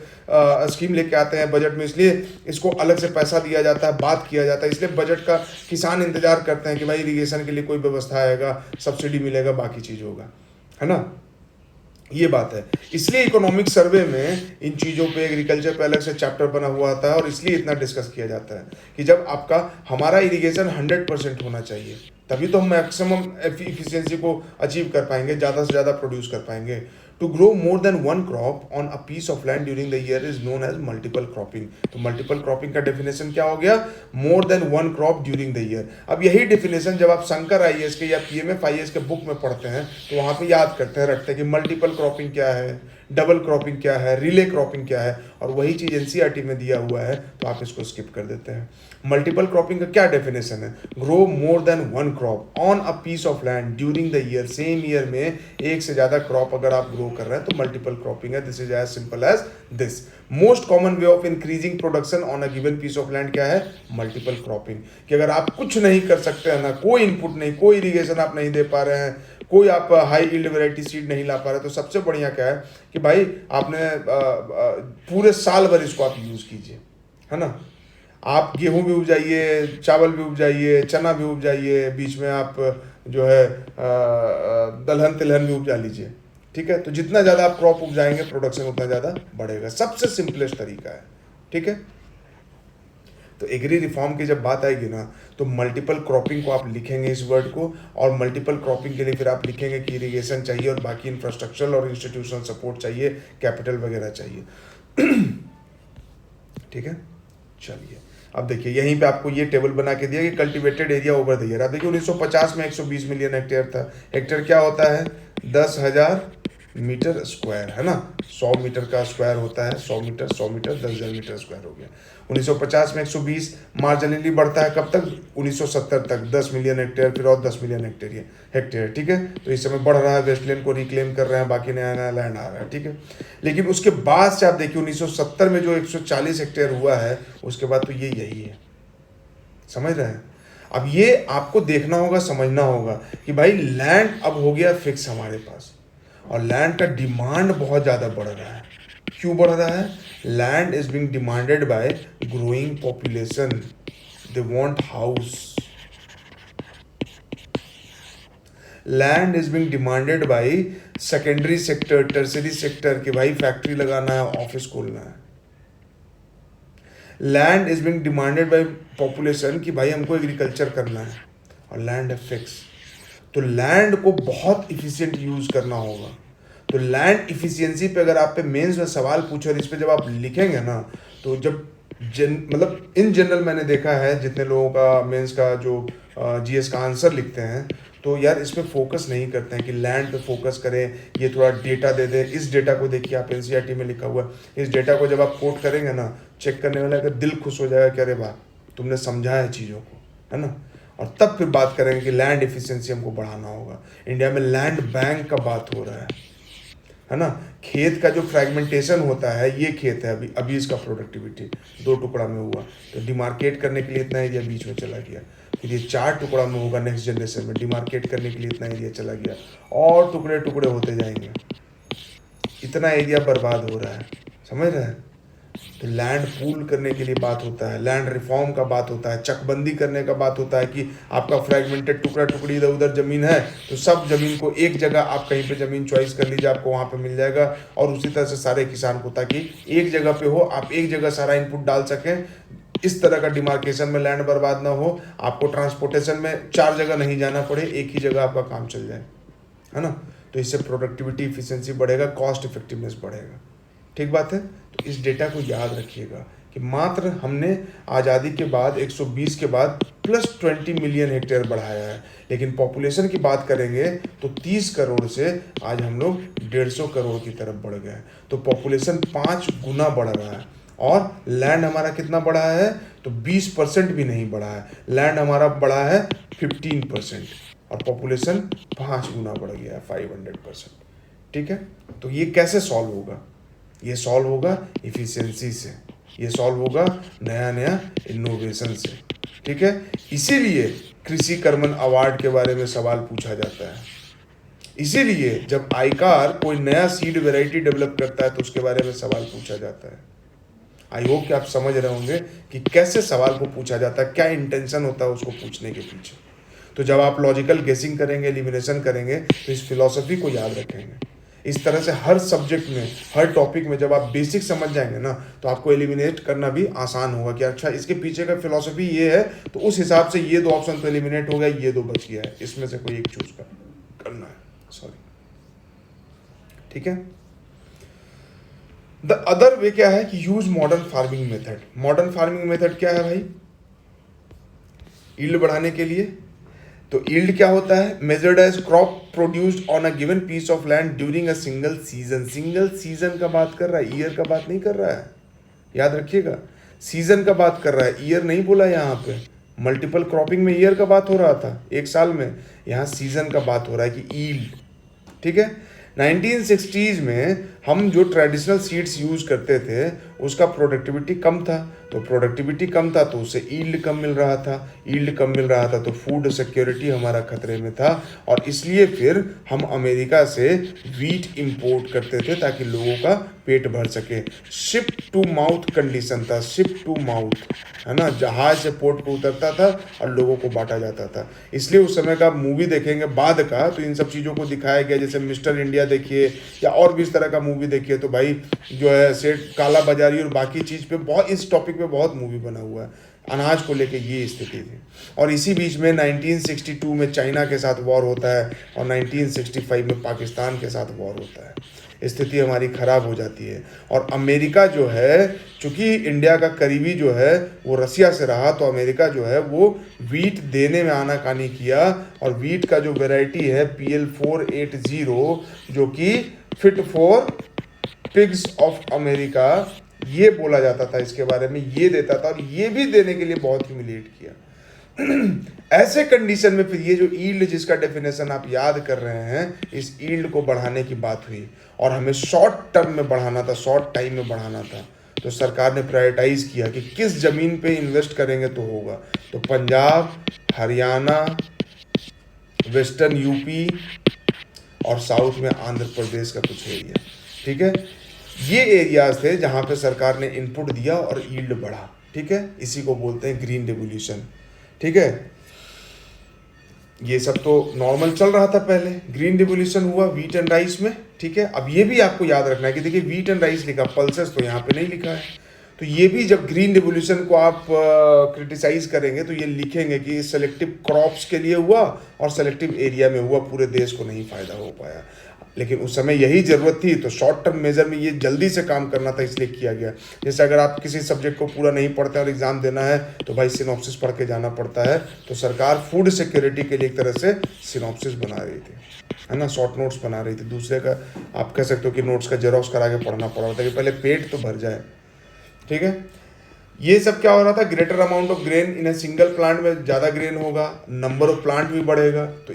स्कीम लेके आते हैं बजट में, इसलिए इसको अलग से पैसा दिया जाता है, बात किया जाता है, इसलिए बजट का किसान इंतजार करते हैं कि भाई इरिगेशन के लिए कोई व्यवस्था आएगा, सब्सिडी मिलेगा, बाकी चीज़ होगा, है ना। ये बात है। इसलिए इकोनॉमिक सर्वे में इन चीज़ों पे, एग्रीकल्चर पे अलग से चैप्टर बना हुआ आता है, और इसलिए इतना डिस्कस किया जाता है कि जब आपका, हमारा इरिगेशन 100% होना चाहिए, तभी तो हम मैक्सिमम एफिशिएंसी को अचीव कर पाएंगे, ज़्यादा से ज़्यादा प्रोड्यूस कर पाएंगे। To grow more than one crop on a piece of land during the year is known as multiple cropping. तो मल्टीपल क्रॉपिंग का डेफिनेशन क्या हो गया? More than one crop during the year. अब यही डेफिनेशन जब आप शंकर आईएएस के या पीएमएफ आईएएस के बुक में पढ़ते हैं तो वहाँ पे याद करते हैं, रटते हैं कि मल्टीपल क्रॉपिंग क्या है, डबल क्रॉपिंग क्या है, रिले क्रॉपिंग क्या है, और वही चीज़ एनसीईआरटी में दिया हुआ है, तो आप इसको स्किप कर देते हैं। मल्टीपल क्रॉपिंग का क्या डेफिनेशन है? Grow more than one crop on a piece of land during the year. Same year में एक से ज़्यादा क्रॉप अगर आप ग्रो कर रहे हैं तो मल्टीपल क्रॉपिंग है। This is as simple as this. Most common way of increasing production on a given piece of land क्या है? Multiple cropping. कि अगर आप कुछ नहीं कर सकते हैं ना, कोई इनपुट नहीं, कोई इरिगेशन आप नहीं दे पा रहे हैं, कोई आप हाई यील्ड वैरायटी सीड नहीं ला पा रहे, तो सबसे बढ़िया क्या है कि भाई आपने पूरे साल भर इसको आप यूज़ कीजिए, है ना। आप गेहूं भी उपजाइए, चावल भी उपजाइए, चना भी उपजाइए, बीच में आप जो है दलहन तिलहन भी उपजा लीजिए, ठीक है। तो जितना ज़्यादा आप क्रॉप उपजाएंगे, प्रोडक्शन उतना ज़्यादा बढ़ेगा। सबसे सिंपलेस्ट तरीका है, ठीक है। तो एग्री रिफॉर्म की जब बात आएगी ना, तो मल्टीपल क्रॉपिंग को आप लिखेंगे इस वर्ड को, और मल्टीपल क्रॉपिंग के लिए फिर आप लिखेंगे कि इरिगेशन चाहिए और बाकी इंफ्रास्ट्रक्चरल और इंस्टीट्यूशनल सपोर्ट चाहिए, कैपिटल वगैरह चाहिए। ठीक है, चलिए अब देखिए यहीं पे आपको ये टेबल बना के दिया कि cultivated area over the year. अब देखिए 1950 में 120 मिलियन हेक्टेयर था। हेक्टेयर क्या होता है? 10,000 मीटर स्क्वायर, है ना। 100 मीटर का स्क्वायर होता है, 100 मीटर 100 मीटर 10,000 मीटर स्क्वायर हो गया। 1950 में 120, मार्जिनली बढ़ता है कब तक? 1970 तक 10 मिलियन हेक्टेयर, फिर और 10 मिलियन हेक्टेयर। ठीक है, तो इस समय बढ़ रहा है, वेस्टलैंड को रिक्लेम कर रहे हैं, बाकी नया नया लैंड आ रहा है। ठीक है, लेकिन उसके बाद से आप देखिए 1970 में जो 140 हेक्टेयर हुआ है, उसके बाद तो ये यही है। समझ रहे हैं? अब ये आपको देखना होगा, समझना होगा कि भाई लैंड अब हो गया फिक्स हमारे पास, और लैंड का डिमांड बहुत ज़्यादा बढ़ रहा है। क्यों बढ़ रहा है? Land is being demanded by growing population, they want house. Land is being demanded by secondary sector, tertiary sector, कि भाई फैक्ट्री लगाना है, ऑफिस खोलना है। Land is being demanded by population कि भाई हमको एग्रीकल्चर करना है, और लैंड है फिक्स। तो लैंड को बहुत इफिशिएंट यूज करना होगा। तो लैंड इफिशियंसी पे अगर आप पे मेंस में सवाल पूछे और इस पे जब आप लिखेंगे ना, तो जब मतलब इन जनरल मैंने देखा है जितने लोगों का मेंस का जो जीएस का आंसर लिखते हैं, तो यार इस पे फोकस नहीं करते हैं कि लैंड पे फोकस करें, ये थोड़ा डेटा दे दे। इस डेटा को देखिए आप, एनसीईआरटी में लिखा हुआ है, इस डेटा को जब आप कोट करेंगे ना, चेक करने वाला का दिल खुश हो जाएगा कि अरे वाह तुमने समझा है चीज़ों को, है ना। और तब फिर बात करेंगे कि लैंड इफिशियंसी हमको बढ़ाना होगा। इंडिया में लैंड बैंक का बात हो रहा है ना। खेत का जो फ्रेगमेंटेशन होता है, ये खेत है अभी इसका प्रोडक्टिविटी 2 टुकड़ा में हुआ, तो डिमार्केट करने के लिए इतना एरिया बीच में चला गया। फिर ये 4 टुकड़ा में होगा नेक्स्ट जनरेशन में, डिमार्केट करने के लिए इतना एरिया चला गया, और टुकड़े टुकड़े होते जाएंगे। इतना एरिया बर्बाद हो रहा है, समझ रहे हैं। तो लैंड पूल करने के लिए बात होता है, लैंड रिफॉर्म का बात होता है, चकबंदी करने का बात होता है कि आपका फ्रेगमेंटेड टुकड़ा टुकड़ी इधर उधर ज़मीन है, तो सब ज़मीन को एक जगह आप कहीं पे ज़मीन चॉइस कर लीजिए, आपको वहाँ पे मिल जाएगा। और उसी तरह से सारे किसान को, ताकि एक जगह पे हो, आप एक जगह सारा इनपुट डाल सकें, इस तरह का डिमार्केशन में लैंड बर्बाद ना हो, आपको ट्रांसपोर्टेशन में 4 जगह नहीं जाना पड़े, एक ही जगह आपका काम चल जाए, है ना। तो इससे प्रोडक्टिविटी इफिशियंसी बढ़ेगा, कॉस्ट इफेक्टिवनेस बढ़ेगा। ठीक बात है। तो इस डेटा को याद रखिएगा कि मात्र हमने आज़ादी के बाद 120 के बाद प्लस 20 मिलियन हेक्टेयर बढ़ाया है, लेकिन पॉपुलेशन की बात करेंगे तो 30 करोड़ से आज हम लोग 150 करोड़ की तरफ बढ़ गए हैं। तो पॉपुलेशन 5 गुना बढ़ रहा है, और लैंड हमारा कितना बढ़ा है? तो 20% भी नहीं बढ़ा है, लैंड हमारा बढ़ा है 15%, और पॉपुलेशन 5 गुना बढ़ गया है, 500%। ठीक है, तो ये कैसे सॉल्व होगा? ये सॉल्व होगा इफिशियंसी से, ये सॉल्व होगा नया नया इनोवेशन से। ठीक है, इसीलिए कृषि कर्मण अवार्ड के बारे में सवाल पूछा जाता है। इसीलिए जब आईकार कोई नया सीड वैरायटी डेवलप करता है तो उसके बारे में सवाल पूछा जाता है। आई होप कि आप समझ रहे होंगे कि कैसे सवाल को पूछा जाता है, क्या इंटेंशन होता है उसको पूछने के पीछे। तो जब आप लॉजिकल गेसिंग करेंगे, एलिमिनेशन करेंगे, तो इस फिलॉसफी को याद रखेंगे। इस तरह से हर सब्जेक्ट में, हर टॉपिक में जब आप बेसिक समझ जाएंगे ना, तो आपको एलिमिनेट करना भी आसान होगा कि अच्छा इसके पीछे का फिलॉसफी ये है, तो उस हिसाब से ये 2 ऑप्शन तो एलिमिनेट हो गया, ये 2 बच गया है, इसमें से कोई एक चूज करना है। सॉरी, ठीक है। द अदर वे क्या है कि use modern farming method. Modern farming method क्या है भाई? यील्ड बढ़ाने के लिए। तो यील्ड क्या होता है? Measured as crop produced on a given piece of land during a single season. Single season का बात कर रहा है, ईयर का बात नहीं कर रहा है, याद रखिएगा। सीजन का बात कर रहा है, ईयर नहीं बोला यहाँ पे। मल्टीपल क्रॉपिंग में ईयर का बात हो रहा था, एक साल में, यहाँ सीजन का बात हो रहा है कि यील्ड। ठीक है, 1960s में हम जो ट्रेडिशनल सीड्स यूज़ करते थे उसका प्रोडक्टिविटी कम था, तो प्रोडक्टिविटी कम था तो उससे यील्ड कम मिल रहा था, यील्ड कम मिल रहा था तो फूड सिक्योरिटी हमारा खतरे में था, और इसलिए फिर हम अमेरिका से वीट इंपोर्ट करते थे ताकि लोगों का पेट भर सके। शिप टू माउथ कंडीशन था, शिप टू माउथ, है ना। जहाज से पोर्ट पे उतरता था और लोगों को बांटा जाता था। इसलिए उस समय का मूवी देखेंगे बाद का, तो इन सब चीज़ों को दिखाया गया, जैसे मिस्टर इंडिया देखिए या और भी इस तरह का मूवी देखिए, तो भाई जो है सेठ काला बाजारी और बाकी चीज़ पे बहुत, इस टॉपिक पे बहुत मूवी बना हुआ अनाज को लेके ये स्थिति थी। और इसी बीच में 1962 में चाइना के साथ वॉर होता है और 1965 में पाकिस्तान के साथ वॉर होता है। स्थिति हमारी ख़राब हो जाती है। और अमेरिका जो है, चूँकि इंडिया का करीबी जो है वो रसिया से रहा, तो अमेरिका जो है वो वीट देने में आनाकानी किया। और वीट का जो वैरायटी है PL480, जो कि fit for pigs of America, ये बोला जाता था, इसके बारे में ये देता था, और ये भी देने के लिए बहुत ह्यूमिलिएट किया। ऐसे कंडीशन में फिर ये जो ईल्ड जिसका डेफिनेशन आप याद कर रहे हैं, इस ईल्ड को बढ़ाने की बात हुई और हमें शॉर्ट टर्म में बढ़ाना था, शॉर्ट टाइम में बढ़ाना था। तो सरकार ने प्रायोरिटाइज किया कि किस ज़मीन पे इन्वेस्ट करेंगे तो होगा। तो पंजाब, हरियाणा, वेस्टर्न यूपी और साउथ में आंध्र प्रदेश का कुछ एरिया, ठीक है, ये एरियाज थे जहाँ पे सरकार ने इनपुट दिया और यील्ड बढ़ा। ठीक है, इसी को बोलते हैं ग्रीन रेवोल्यूशन। ठीक है, ये सब तो नॉर्मल चल रहा था पहले। ग्रीन रिवोल्यूशन हुआ वीट एंड राइस में। ठीक है, अब ये भी आपको याद रखना है कि देखिए वीट एंड राइस लिखा, पल्सेस तो यहाँ पे नहीं लिखा है। तो ये भी जब ग्रीन रिवोल्यूशन को आप क्रिटिसाइज करेंगे तो ये लिखेंगे कि सेलेक्टिव क्रॉप्स के लिए हुआ और सेलेक्टिव एरिया में हुआ, पूरे देश को नहीं फायदा हो पाया। लेकिन उस समय यही ज़रूरत थी, तो शॉर्ट टर्म मेजर में ये जल्दी से काम करना था, इसलिए किया गया। जैसे अगर आप किसी सब्जेक्ट को पूरा नहीं पढ़ते और एग्ज़ाम देना है तो भाई सिनॉप्सिस पढ़ के जाना पड़ता है। तो सरकार फूड सिक्योरिटी के लिए एक तरह से सिनॉप्सिस बना रही थी, है ना, शॉर्ट नोट्स बना रही थी। दूसरे का आप कह सकते हो कि नोट्स का जेरोक्स करा के पढ़ना पड़ रहा था कि पहले पेट तो भर जाए। ठीक है, ये सब क्या हो रहा था, greater amount of grain in a single plant में ज़्यादा ग्रेन होगा, नंबर ऑफ प्लांट भी बढ़ेगा, तो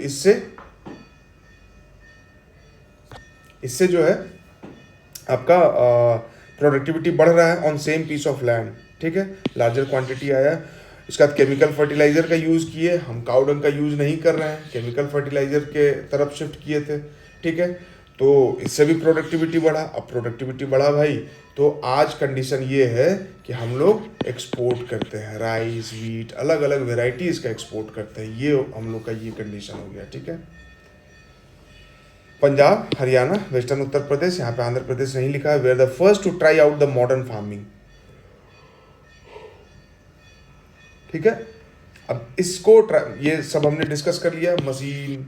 इससे जो है आपका प्रोडक्टिविटी बढ़ रहा है on same piece of land. ठीक है, लार्जर क्वांटिटी आया। इसके बाद केमिकल फर्टिलाइज़र का यूज़ किए, हम काउ डंग का यूज़ नहीं कर रहे हैं, केमिकल फर्टिलाइज़र के तरफ शिफ्ट किए थे। ठीक है, तो इससे भी प्रोडक्टिविटी बढ़ा। अब प्रोडक्टिविटी बढ़ा भाई, तो आज कंडीशन ये है कि हम लोग एक्सपोर्ट करते हैं, राइस, वीट, अलग अलग वेराइटीज़ का एक्सपोर्ट करते हैं। ये हम लोग का ये कंडीशन हो गया। ठीक है, पंजाब, हरियाणा, वेस्टर्न उत्तर प्रदेश, यहाँ पे आंध्र प्रदेश नहीं लिखा है, where the first to try out the modern farming. ठीक है, अब इसको ये सब हमने डिस्कस कर लिया, मशीन,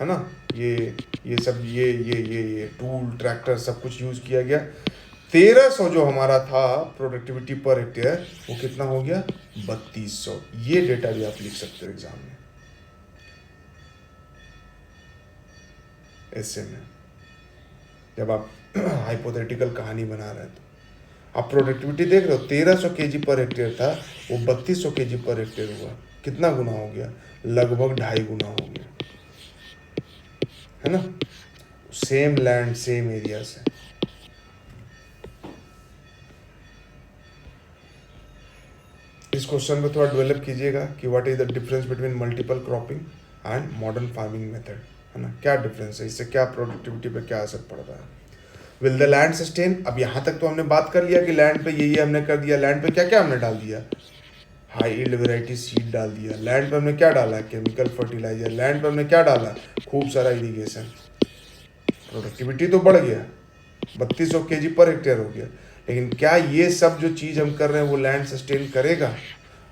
है ना, ये सब ये टूल, ट्रैक्टर, सब कुछ यूज किया गया। 1300 जो हमारा था प्रोडक्टिविटी पर हेक्टेयर, वो कितना हो गया, 3200। ये डेटा भी आप लिख सकते हो एग्जाम में, ऐसे में जब आप हाइपोथेटिकल कहानी बना रहे हैं। तो आप प्रोडक्टिविटी देख रहे हो, 1300 केजी पर हेक्टेयर था, वो 3200 केजी पर हेक्टेयर हुआ। कितना गुना हो गया, लगभग 2.5 गुना हो गया, है ना। सेम लैंड, सेम एरिया से। इस क्वेश्चन में थोड़ा डेवलप कीजिएगा कि what is the difference between multiple cropping and modern farming method, है ना, क्या डिफरेंस है, इससे क्या प्रोडक्टिविटी पे क्या असर पड़ रहा है। विल द लैंड सस्टेन, अब यहाँ तक तो हमने बात कर लिया कि लैंड पे ये हमने कर दिया। लैंड पे क्या क्या हमने डाल दिया, हाई यील्ड वैरायटी सीड डाल दिया। लैंड पे हमने क्या डाला, केमिकल फर्टिलाइजर। लैंड पे हमने क्या डाला, खूब सारा इरीगेशन। प्रोडक्टिविटी तो बढ़ गया, 3200 केजी पर हेक्टेयर हो गया। लेकिन क्या ये सब जो चीज़ हम कर रहे हैं वो लैंड सस्टेन करेगा?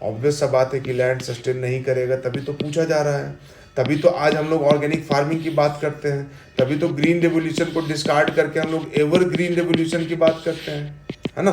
ऑब्वियस सा बात है कि लैंड सस्टेन नहीं करेगा, तभी तो पूछा जा रहा है। तभी तो आज हम लोग ऑर्गेनिक फार्मिंग की बात करते हैं, तभी तो ग्रीन रेवोल्यूशन को डिस्कार्ड करके हम लोग एवर ग्रीन रेवोल्यूशन की बात करते हैं, है ना।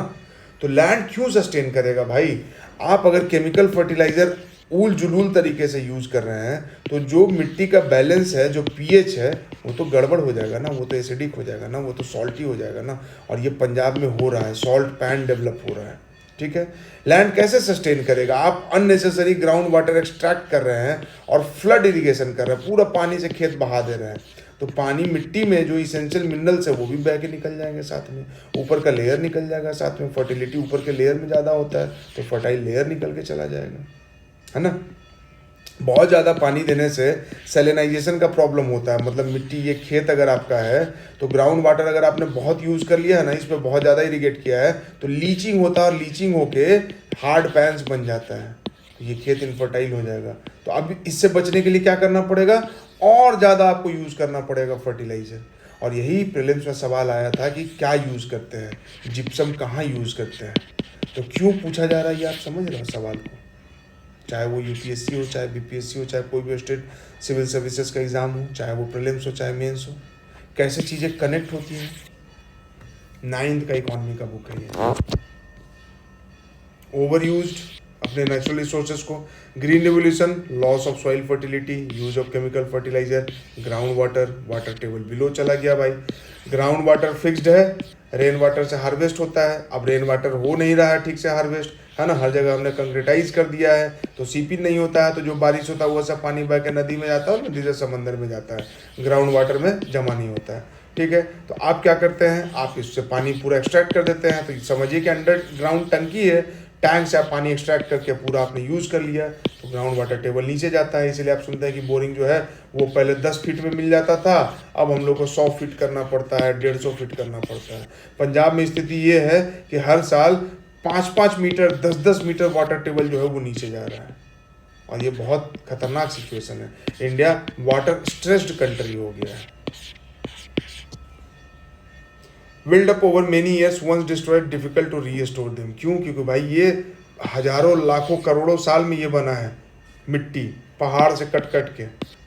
तो लैंड क्यों सस्टेन करेगा भाई? आप अगर केमिकल फर्टिलाइजर ऊल जुलूल तरीके से यूज़ कर रहे हैं तो जो मिट्टी का बैलेंस है, जो पीएच है, वो तो गड़बड़ हो जाएगा ना, वो तो एसिडिक हो जाएगा ना, वो तो सॉल्टी हो जाएगा ना। और ये पंजाब में हो रहा है, सॉल्ट पैन डेवलप हो रहा है। ठीक है, लैंड कैसे सस्टेन करेगा? आप अननेसेसरी ग्राउंड वाटर एक्सट्रैक्ट कर रहे हैं और फ्लड इरिगेशन कर रहे हैं, पूरा पानी से खेत बहा दे रहे हैं। तो पानी, मिट्टी में जो इसेंशियल मिनरल्स है वो भी बह के निकल जाएंगे, साथ में ऊपर का लेयर निकल जाएगा, साथ में फर्टिलिटी ऊपर के लेयर में ज़्यादा होता है तो फर्टाइल लेयर निकल के चला जाएगा, है ना। बहुत ज़्यादा पानी देने से सैलिनाइजेशन का प्रॉब्लम होता है। मतलब मिट्टी, ये खेत अगर आपका है तो ग्राउंड वाटर अगर आपने बहुत यूज़ कर लिया है ना, इस पर बहुत ज़्यादा इरिगेट किया है तो लीचिंग होता है, और लीचिंग होके हार्ड पैन्स बन जाता है, तो ये खेत इनफर्टाइल हो जाएगा। तो अब इससे बचने के लिए क्या करना पड़ेगा? और ज़्यादा आपको यूज़ करना पड़ेगा फर्टिलाइज़र। और यही प्रीलिम्स में सवाल आया था कि क्या यूज़ करते हैं, जिप्सम कहाँ यूज़ करते हैं। तो क्यों पूछा जा रहा है ये आप समझ रहे हो सवाल को? चाहे वो यूपीएससी हो, चाहे बीपीएससी हो, चाहे कोई भी स्टेट सिविल सर्विसेज का एग्ज़ाम हो, चाहे वो प्रीलिम्स हो, चाहे मेंस हो, कैसे चीज़ें कनेक्ट होती हैं। 9th का इकोनॉमी का बुक है ये। ओवर यूज्ड अपने नेचुरल रिसोर्सेज को, green revolution, loss of soil fertility, use of chemical fertiliser, ground water, water table below चला गया भाई। ग्राउंड वाटर फिक्स्ड है, रेन वाटर से हार्वेस्ट होता है। अब रेन वाटर हो नहीं रहा है ठीक से हार्वेस्ट, है ना, हर जगह हमने कंक्रीटाइज कर दिया है, तो सीपी नहीं होता है, तो जो बारिश होता है वो सब पानी बह के नदी में जाता है और नदी से समंदर में जाता है, ग्राउंड वाटर में जमा नहीं होता है। ठीक है, तो आप क्या करते हैं, आप इससे पानी पूरा एक्सट्रैक्ट कर देते हैं। तो समझिए कि अंडरग्राउंड टंकी है, टैंक से आप पानी एक्सट्रैक्ट करके पूरा आपने यूज़ कर लिया, तो ग्राउंड वाटर टेबल नीचे जाता है। इसलिए आप सुनते हैं कि बोरिंग जो है वो पहले 10 फीट में मिल जाता था, अब हम लोग को 100 फीट करना पड़ता है, 150 फीट करना पड़ता है। पंजाब में स्थिति ये है कि हर साल 5-5 मीटर, 10-10 मीटर वाटर टेबल जो है वो नीचे जा रहा है, और ये बहुत खतरनाक सिचुएशन है। इंडिया वाटर स्ट्रेस्ड कंट्री हो गया है। Build up over many years, once destroyed difficult to restore them. क्यों? क्योंकि भाई ये हजारों लाखों करोड़ों साल में ये बना है, मिट्टी पहाड़ से कट कट के,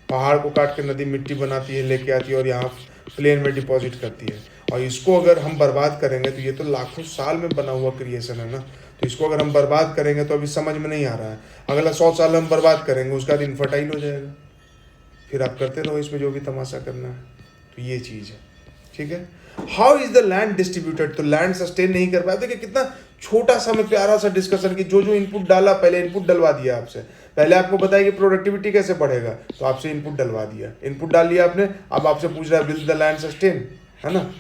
पहाड़ को काट के नदी मिट्टी बनाती है, लेके आती है और यहाँ प्लेन में डिपॉजिट करती है। और इसको अगर हम बर्बाद करेंगे तो ये तो लाखों साल में बना हुआ क्रिएशन है ना, तो इसको अगर हम बर्बाद करेंगे तो अभी समझ में नहीं आ रहा है, अगला 100 साल हम बर्बाद करेंगे, उसका दिन इनफर्टाइल हो जाएगा, फिर आप करते रहो इसमें जो भी तमाशा करना है। तो ये चीज़ है, ठीक है। How is the land distributed, तो लैंड सस्टेन नहीं कर पाया। देखिए कितना छोटा सा में प्यारा सा डिस्कशन की, जो जो इनपुट डाला, पहले इनपुट डलवा दिया आपसे, पहले आपको बताया कि प्रोडक्टिविटी कैसे बढ़ेगा, तो आपसे इनपुट डलवा दिया, इनपुट डाल लिया आपने, अब आपसे पूछ रहा है विल द लैंड सस्टेन, है ना,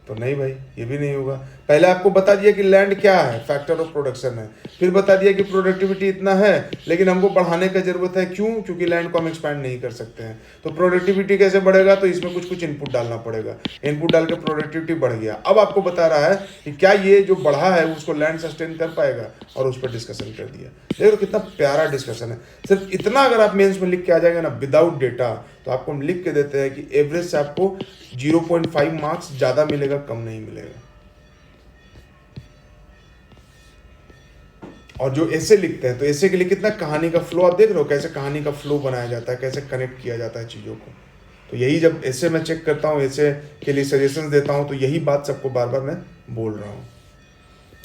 तो नहीं भाई, ये भी नहीं होगा। पहले आपको बता दिया कि लैंड क्या है, फैक्टर ऑफ प्रोडक्शन है, फिर बता दिया कि प्रोडक्टिविटी इतना है लेकिन हमको बढ़ाने का जरूरत है। क्यों? क्योंकि लैंड को हम एक्सपैंड नहीं कर सकते हैं। तो प्रोडक्टिविटी कैसे बढ़ेगा, तो इसमें कुछ कुछ इनपुट डालना पड़ेगा, इनपुट डाल के प्रोडक्टिविटी बढ़ गया। अब आपको बता रहा है कि क्या ये जो बढ़ा है उसको लैंड सस्टेन कर पाएगा, और उस पर डिस्कशन कर दिया। देखो कितना प्यारा डिस्कशन है। सिर्फ इतना अगर आप मेंस में लिख के आ जाएंगे ना विदाउट डेटा, तो आपको हम लिख के देते हैं कि एवरेज से आपको 0.5 मार्क्स ज़्यादा मिलेगा, कम नहीं मिलेगा। और जो ऐसे लिखते हैं, तो ऐसे के लिए कितना कहानी का फ्लो आप देख रहे हो, कैसे कहानी का फ्लो बनाया जाता है, कैसे कनेक्ट किया जाता है चीज़ों को। तो यही जब ऐसे मैं चेक करता हूँ, ऐसे के लिए सजेशंस देता हूँ, तो यही बात सबको बार बार मैं बोल रहा हूँ।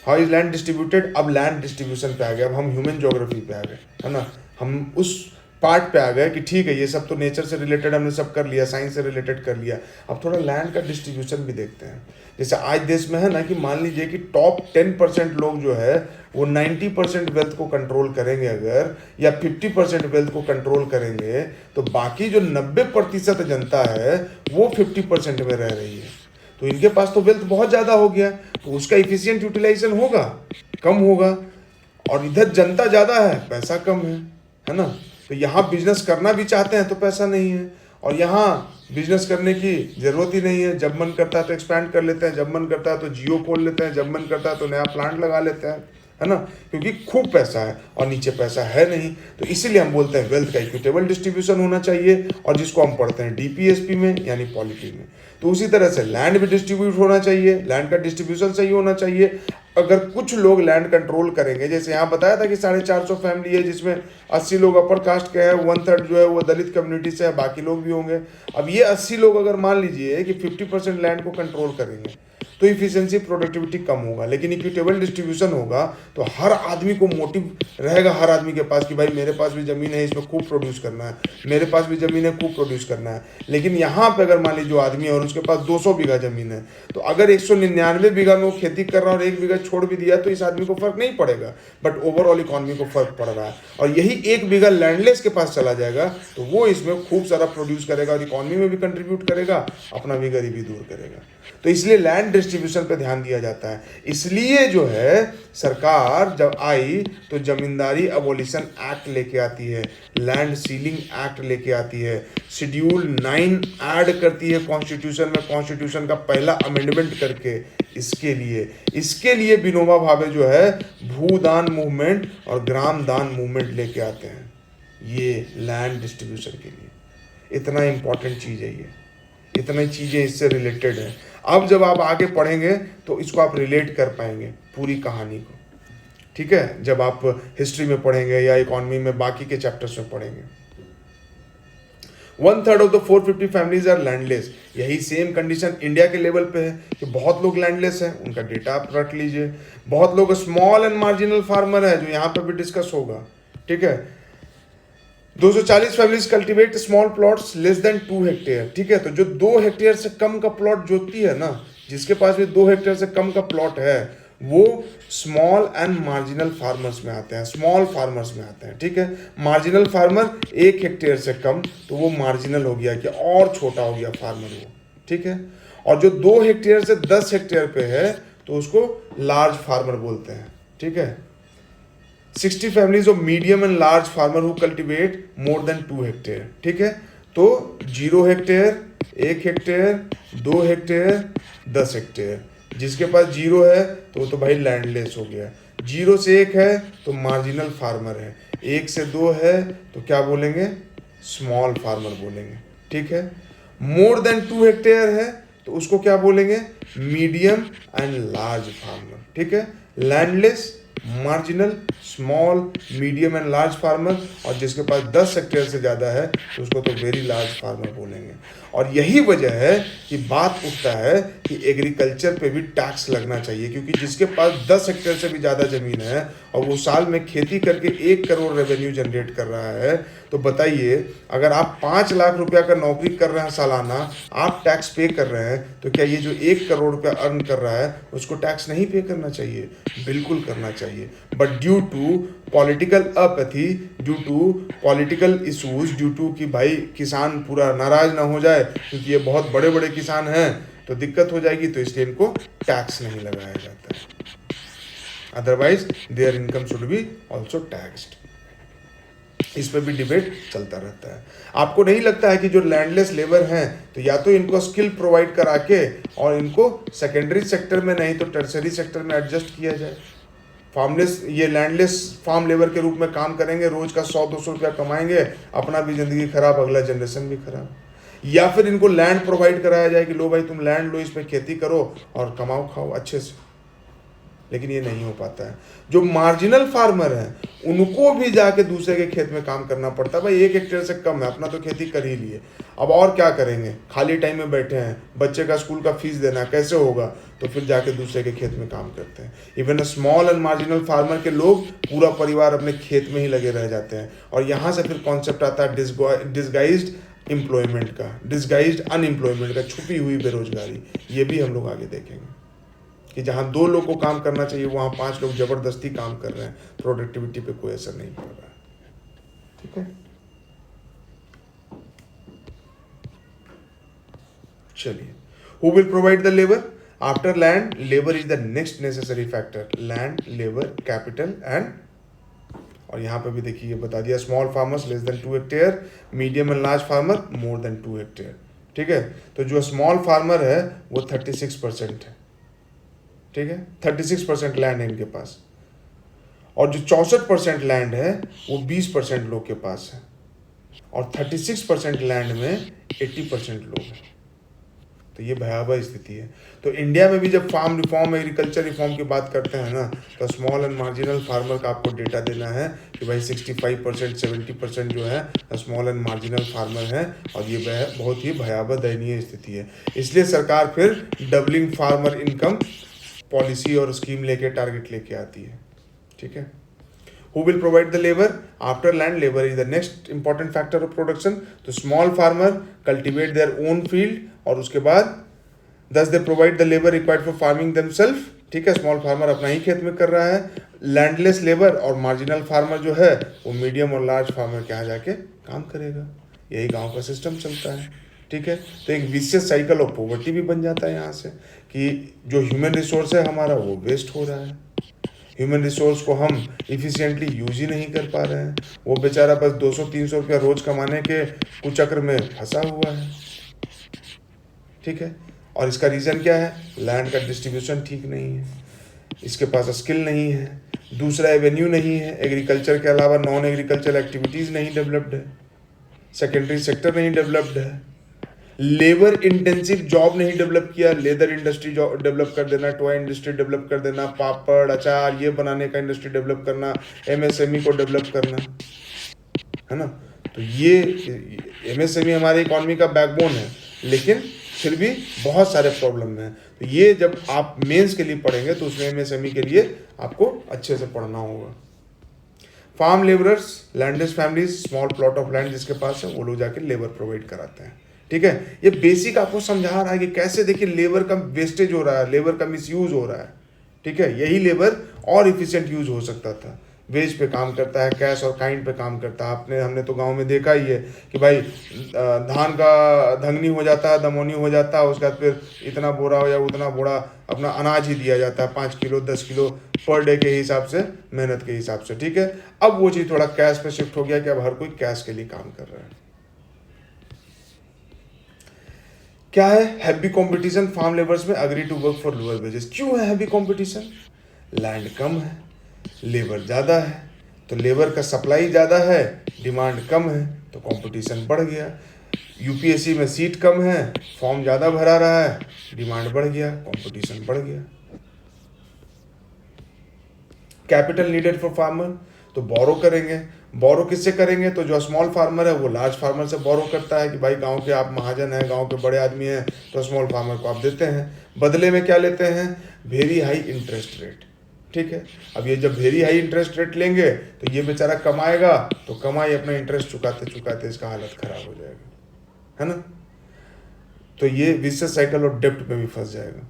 हाउ इज लैंड डिस्ट्रीब्यूटेड, अब लैंड डिस्ट्रीब्यूशन पे आ गए, अब हम ह्यूमन ज्योग्राफी पे आ गए, है ना, हम उस पार्ट पे आ गए कि ठीक है ये सब तो नेचर से रिलेटेड हमने सब कर लिया, साइंस से रिलेटेड कर लिया, अब थोड़ा लैंड का डिस्ट्रीब्यूशन भी देखते हैं। जैसे आज देश में है ना कि मान लीजिए कि टॉप 10% लोग जो है वो 90% वेल्थ को कंट्रोल करेंगे अगर, या 50% वेल्थ को कंट्रोल करेंगे, तो बाकी जो 90% जनता है वो 50% में रह रही है, तो इनके पास तो वेल्थ बहुत ज़्यादा हो गया, तो उसका इफिशियंट यूटिलाइजेशन होगा, कम होगा। और इधर जनता ज़्यादा है, पैसा कम है ना, तो यहाँ बिजनेस करना भी चाहते हैं तो पैसा नहीं है, और यहाँ बिजनेस करने की ज़रूरत ही नहीं है, जब मन करता है तो एक्सपैंड कर लेते हैं, जब मन करता है तो जियो खोल लेते हैं, जब मन करता है तो नया प्लांट लगा लेते हैं, है ना, क्योंकि खूब पैसा है और नीचे पैसा है नहीं। तो इसीलिए हम बोलते हैं वेल्थ का इक्विटेबल डिस्ट्रीब्यूशन होना चाहिए, और जिसको हम पढ़ते हैं डीपीएसपी में यानी पॉलिटी में। तो उसी तरह से लैंड भी डिस्ट्रीब्यूट होना चाहिए, लैंड का डिस्ट्रीब्यूशन सही होना चाहिए। अगर कुछ लोग लैंड कंट्रोल करेंगे, जैसे यहाँ बताया था कि 450 फैमिली है जिसमें 80 लोग अपर कास्ट के हैं, 1/3 जो है वो दलित कम्युनिटी से है, बाकी लोग भी होंगे। अब ये 80 लोग अगर मान लीजिए कि 50% लैंड को कंट्रोल करेंगे, तो इफिशियंसी प्रोडक्टिविटी कम होगा। लेकिन इक्विटेबल डिस्ट्रीब्यूशन होगा तो हर आदमी को मोटिव रहेगा, हर आदमी के पास कि भाई मेरे पास भी ज़मीन है, इसमें खूब प्रोड्यूस करना है, मेरे पास भी ज़मीन है, खूब प्रोड्यूस करना है। लेकिन यहाँ पे अगर मान लीजिए जो आदमी है और उसके पास 200 बीघा ज़मीन है, तो अगर 199 बीघा में वो खेती कर रहा है और 1 बीघा छोड़ भी दिया, तो इस आदमी को फर्क नहीं पड़ेगा, बट ओवरऑल इकॉनमी को फर्क पड़ रहा है। और यही 1 बीघा लैंडलेस के पास चला जाएगा तो वो इसमें खूब सारा प्रोड्यूस करेगा और इकॉनमी में भी कंट्रीब्यूट करेगा, अपना भी गरीबी दूर करेगा। तो इसलिए लैंड डिस्ट्रीब्यूशन पे ध्यान दिया जाता है। इसलिए जो है सरकार जब आई तो जमींदारी अबोलिशन एक्ट लेके आती है, लैंड सीलिंग एक्ट लेके आती है, शेड्यूल 9 ऐड करती है कॉन्स्टिट्यूशन में, कॉन्स्टिट्यूशन का पहला अमेंडमेंट करके। इसके लिए विनोबा भावे जो है भूदान मूवमेंट और ग्राम दान मूवमेंट लेके आते हैं, ये लैंड डिस्ट्रीब्यूशन के लिए। इतना इंपॉर्टेंट चीज़ है ये, इतनी चीज़ें इससे रिलेटेड है। अब जब आप आगे पढ़ेंगे तो इसको आप रिलेट कर पाएंगे पूरी कहानी को। ठीक है, जब आप हिस्ट्री में पढ़ेंगे या इकोनॉमी में बाकी के चैप्टर्स में पढ़ेंगे। 1/3 of the 450 families are landless. यही सेम कंडीशन इंडिया के लेवल पे है कि बहुत लोग लैंडलेस हैं, उनका डेटा आप रख लीजिए। बहुत लोग स्मॉल एंड मार्जिनल फार्मर है, जो यहाँ पे भी डिस्कस होगा, ठीक है। 240 families cultivate small plots less than 2 hectare, ठीक है। तो जो 2 हेक्टेयर से कम का प्लॉट जोतती है ना, जिसके पास भी 2 हेक्टेयर से कम का प्लॉट है, वो स्मॉल एंड मार्जिनल फार्मर्स में आते हैं, स्मॉल फार्मर्स में आते हैं, ठीक है। मार्जिनल फार्मर 1 हेक्टेयर से कम, तो वो मार्जिनल हो गया कि और छोटा हो गया फार्मर वो, ठीक है। और जो 2 हेक्टेयर से 10 हेक्टेयर पे है, तो उसको लार्ज फार्मर बोलते हैं, ठीक है। 60 families of medium and large farmer who cultivate more than 2 hectare, ठीक है। तो 0 हेक्टेयर, 1 हेक्टेयर, 2 हेक्टेयर, 10 हेक्टेयर। जिसके पास 0 है तो वो तो भाई लैंडलेस हो गया। 0 से 1 है तो मार्जिनल फार्मर है। 1 से 2 है तो क्या बोलेंगे? स्मॉल फार्मर बोलेंगे, ठीक है। मोर देन 2 हेक्टेयर है तो उसको क्या बोलेंगे? मीडियम एंड लार्ज फार्मर, ठीक है। Landless, marginal, small, medium and large farmer, और जिसके पास 10 हेक्टेयर से ज़्यादा है तो उसको तो वेरी लार्ज फार्मर बोलेंगे। और यही वजह है कि बात उठता है कि एग्रीकल्चर पे भी टैक्स लगना चाहिए, क्योंकि जिसके पास 10 हेक्टेयर से भी ज़्यादा ज़मीन है और वो साल में खेती करके 1 करोड़ रेवेन्यू जनरेट कर रहा है, तो बताइए अगर आप 5 लाख रुपया का नौकरी कर रहे हैं सालाना, आप टैक्स पे कर रहे हैं, तो क्या ये जो 1 करोड़ रुपया अर्न कर रहा है उसको टैक्स नहीं पे करना चाहिए? बिल्कुल करना चाहिए। But due to political apathy, due to political issues, due to कि भाई किसान पूरा नाराज ना हो जाए क्योंकि ये बहुत बड़े बड़े किसान हैं तो दिक्कत हो जाएगी, तो इसलिए इनको टैक्स नहीं लगाया जाता है। Otherwise there income should be also taxed. इस पर भी डिबेट चलता रहता है। आपको नहीं लगता है कि जो लैंडलेस लेबर हैं तो या तो इनको स्किल प्रोवाइड करा के और इनको सेकेंडरी सेक्टर में नहीं तो टर्सरी सेक्टर में एडजस्ट किया जाए? फार्मलेस, ये लैंडलेस फार्म लेबर के रूप में काम करेंगे, रोज का 100-200 रुपया कमाएंगे, अपना भी जिंदगी खराब, अगला जनरेशन भी खराब। या फिर इनको लैंड प्रोवाइड कराया जाए कि लो भाई तुम लैंड लो, इस पर खेती करो और कमाओ खाओ अच्छे से। लेकिन ये नहीं हो पाता है। जो मार्जिनल फार्मर हैं उनको भी जाके दूसरे के खेत में काम करना पड़ता है। भाई 1 हेक्टेयर से कम है, अपना तो खेती कर ही लिए, अब और क्या करेंगे? खाली टाइम में बैठे हैं, बच्चे का स्कूल का फीस देना कैसे होगा? तो फिर जाके दूसरे के खेत में काम करते हैं। Even small and marginal farmer के लोग पूरा परिवार अपने खेत में ही लगे रह जाते हैं। और यहाँ से फिर कॉन्सेप्ट आता है डिस्गाइज्ड एम्प्लॉयमेंट का, डिस्गाइज्ड अनएम्प्लॉयमेंट का, छुपी हुई बेरोजगारी। ये भी हम लोग आगे देखेंगे कि जहाँ 2 लोग को काम करना चाहिए वहाँ 5 लोग जबरदस्ती काम कर रहे हैं, प्रोडक्टिविटी पे कोई असर नहीं पड़ रहा है, ठीक है। चलिए, who will provide the labour? After land, labour is the next necessary factor. Land, labour, capital and, और यहाँ पे भी देखिए बता दिया, small farmers less than 2 hectare, medium and large farmer more than 2 hectare, ठीक है। तो जो स्मॉल फार्मर है वो 36% है, ठीक है। 36% लैंड है इनके पास, और जो 64% लैंड है वो 20% लोग के पास है, और 36% लैंड में 80% लोग हैं। तो ये भयावह स्थिति है। तो इंडिया में भी जब फार्म रिफॉर्म, एग्रीकल्चर रिफॉर्म की बात करते हैं ना, तो स्मॉल एंड मार्जिनल फार्मर का आपको डेटा देना है कि भाई 65%, 70% जो है स्मॉल एंड मार्जिनल फार्मर है, और ये बहुत ही भयावह दयनीय स्थिति है। इसलिए सरकार फिर डबलिंग फार्मर इनकम पॉलिसी और स्कीम लेके, टारगेट लेके आती है, ठीक है। Who will provide the labor? After land, labor is the next important factor of production. तो small farmer cultivate their own field, और उसके बाद thus they provide the labor required for farming themselves, ठीक है। स्मॉल फार्मर अपना ही खेत में कर रहा है, लैंडलेस लेबर और मार्जिनल फार्मर जो है वो मीडियम और लार्ज फार्मर के यहाँ जाके काम करेगा। यही गाँव का सिस्टम चलता है, ठीक है। तो एक विशियस साइकिल ऑफ पॉवर्टी भी बन जाता है यहाँ से, कि जो ह्यूमन रिसोर्स है हमारा वो वेस्ट हो रहा है, ह्यूमन रिसोर्स को हम इफिशिएंटली यूज ही नहीं कर पा रहे हैं, वो बेचारा बस 200-300 रुपया रोज कमाने के कुचक्र में फंसा हुआ है, ठीक है। और इसका रीज़न क्या है? लैंड का डिस्ट्रीब्यूशन ठीक नहीं है, इसके पास स्किल नहीं है, दूसरा एवेन्यू नहीं है, एग्रीकल्चर के अलावा नॉन एग्रीकल्चर एक्टिविटीज़ नहीं डेवलप्ड है, सेकेंडरी सेक्टर नहीं डेवलप्ड है। लेबर इंटेंसिव जॉब नहीं डेवलप किया, लेदर इंडस्ट्री डेवलप कर देना, टॉय इंडस्ट्री डेवलप कर देना, पापड़ अचार ये बनाने का इंडस्ट्री डेवलप करना, एमएसएमई को डेवलप करना, है ना। तो ये एमएसएमई हमारे इकोनॉमी का बैकबोन है, लेकिन फिर भी बहुत सारे प्रॉब्लम हैं। तो ये जब आप मेंस के लिए पढ़ेंगे तो उसमें एमएसएमई के लिए आपको अच्छे से पढ़ना होगा। Farm labourers, landless families, small plot of land जिसके पास है वो लोग जाके लेबर प्रोवाइड कराते हैं। ठीक है, ये बेसिक आपको समझा रहा है कि कैसे देखिए लेबर का वेस्टेज हो रहा है, लेबर का मिसयूज हो रहा है। ठीक है, यही लेबर और इफिशिएंट यूज हो सकता था। वेज पे काम करता है, कैश और काइंड पे काम करता है। हमने तो गांव में देखा ही है कि भाई धान का धंगनी हो जाता है, दमोनी हो जाता है, उसके बाद फिर इतना बोरा या उतना बोरा अपना अनाज ही दिया जाता है, 5 किलो 10 किलो पर डे के हिसाब से, मेहनत के हिसाब से। ठीक है, अब वो चीज़ थोड़ा कैश पे शिफ्ट हो गया कि अब हर कोई कैश के लिए काम कर रहा है। क्या है हैवी कंपटीशन फार्म लेबर्स में, agree to work for lower wages. क्यों है हैवी कंपटीशन? लैंड कम है, लेबर ज़्यादा है, तो लेबर का सप्लाई ज़्यादा है, डिमांड कम है, तो कंपटीशन बढ़ गया। यूपीएससी में सीट कम है, फॉर्म ज़्यादा भरा रहा है, डिमांड बढ़ गया, कंपटीशन बढ़ गया। कैपिटल नीडेड फॉर फार्मर, तो बोरो करेंगे। बोरो किससे करेंगे? तो जो स्मॉल फार्मर है वो लार्ज फार्मर से बोरो करता है कि भाई गांव के आप महाजन हैं, गांव के बड़े आदमी हैं, तो स्मॉल फार्मर को आप देते हैं। बदले में क्या लेते हैं? Very high interest rate. ठीक है, अब ये जब वेरी हाई इंटरेस्ट रेट लेंगे तो ये बेचारा कमाएगा, तो कमाई अपना इंटरेस्ट चुकाते चुकाते इसका हालत खराब हो जाएगा, है ना। तो ये विशियस साइकिल और डेब्ट में भी फंस जाएगा।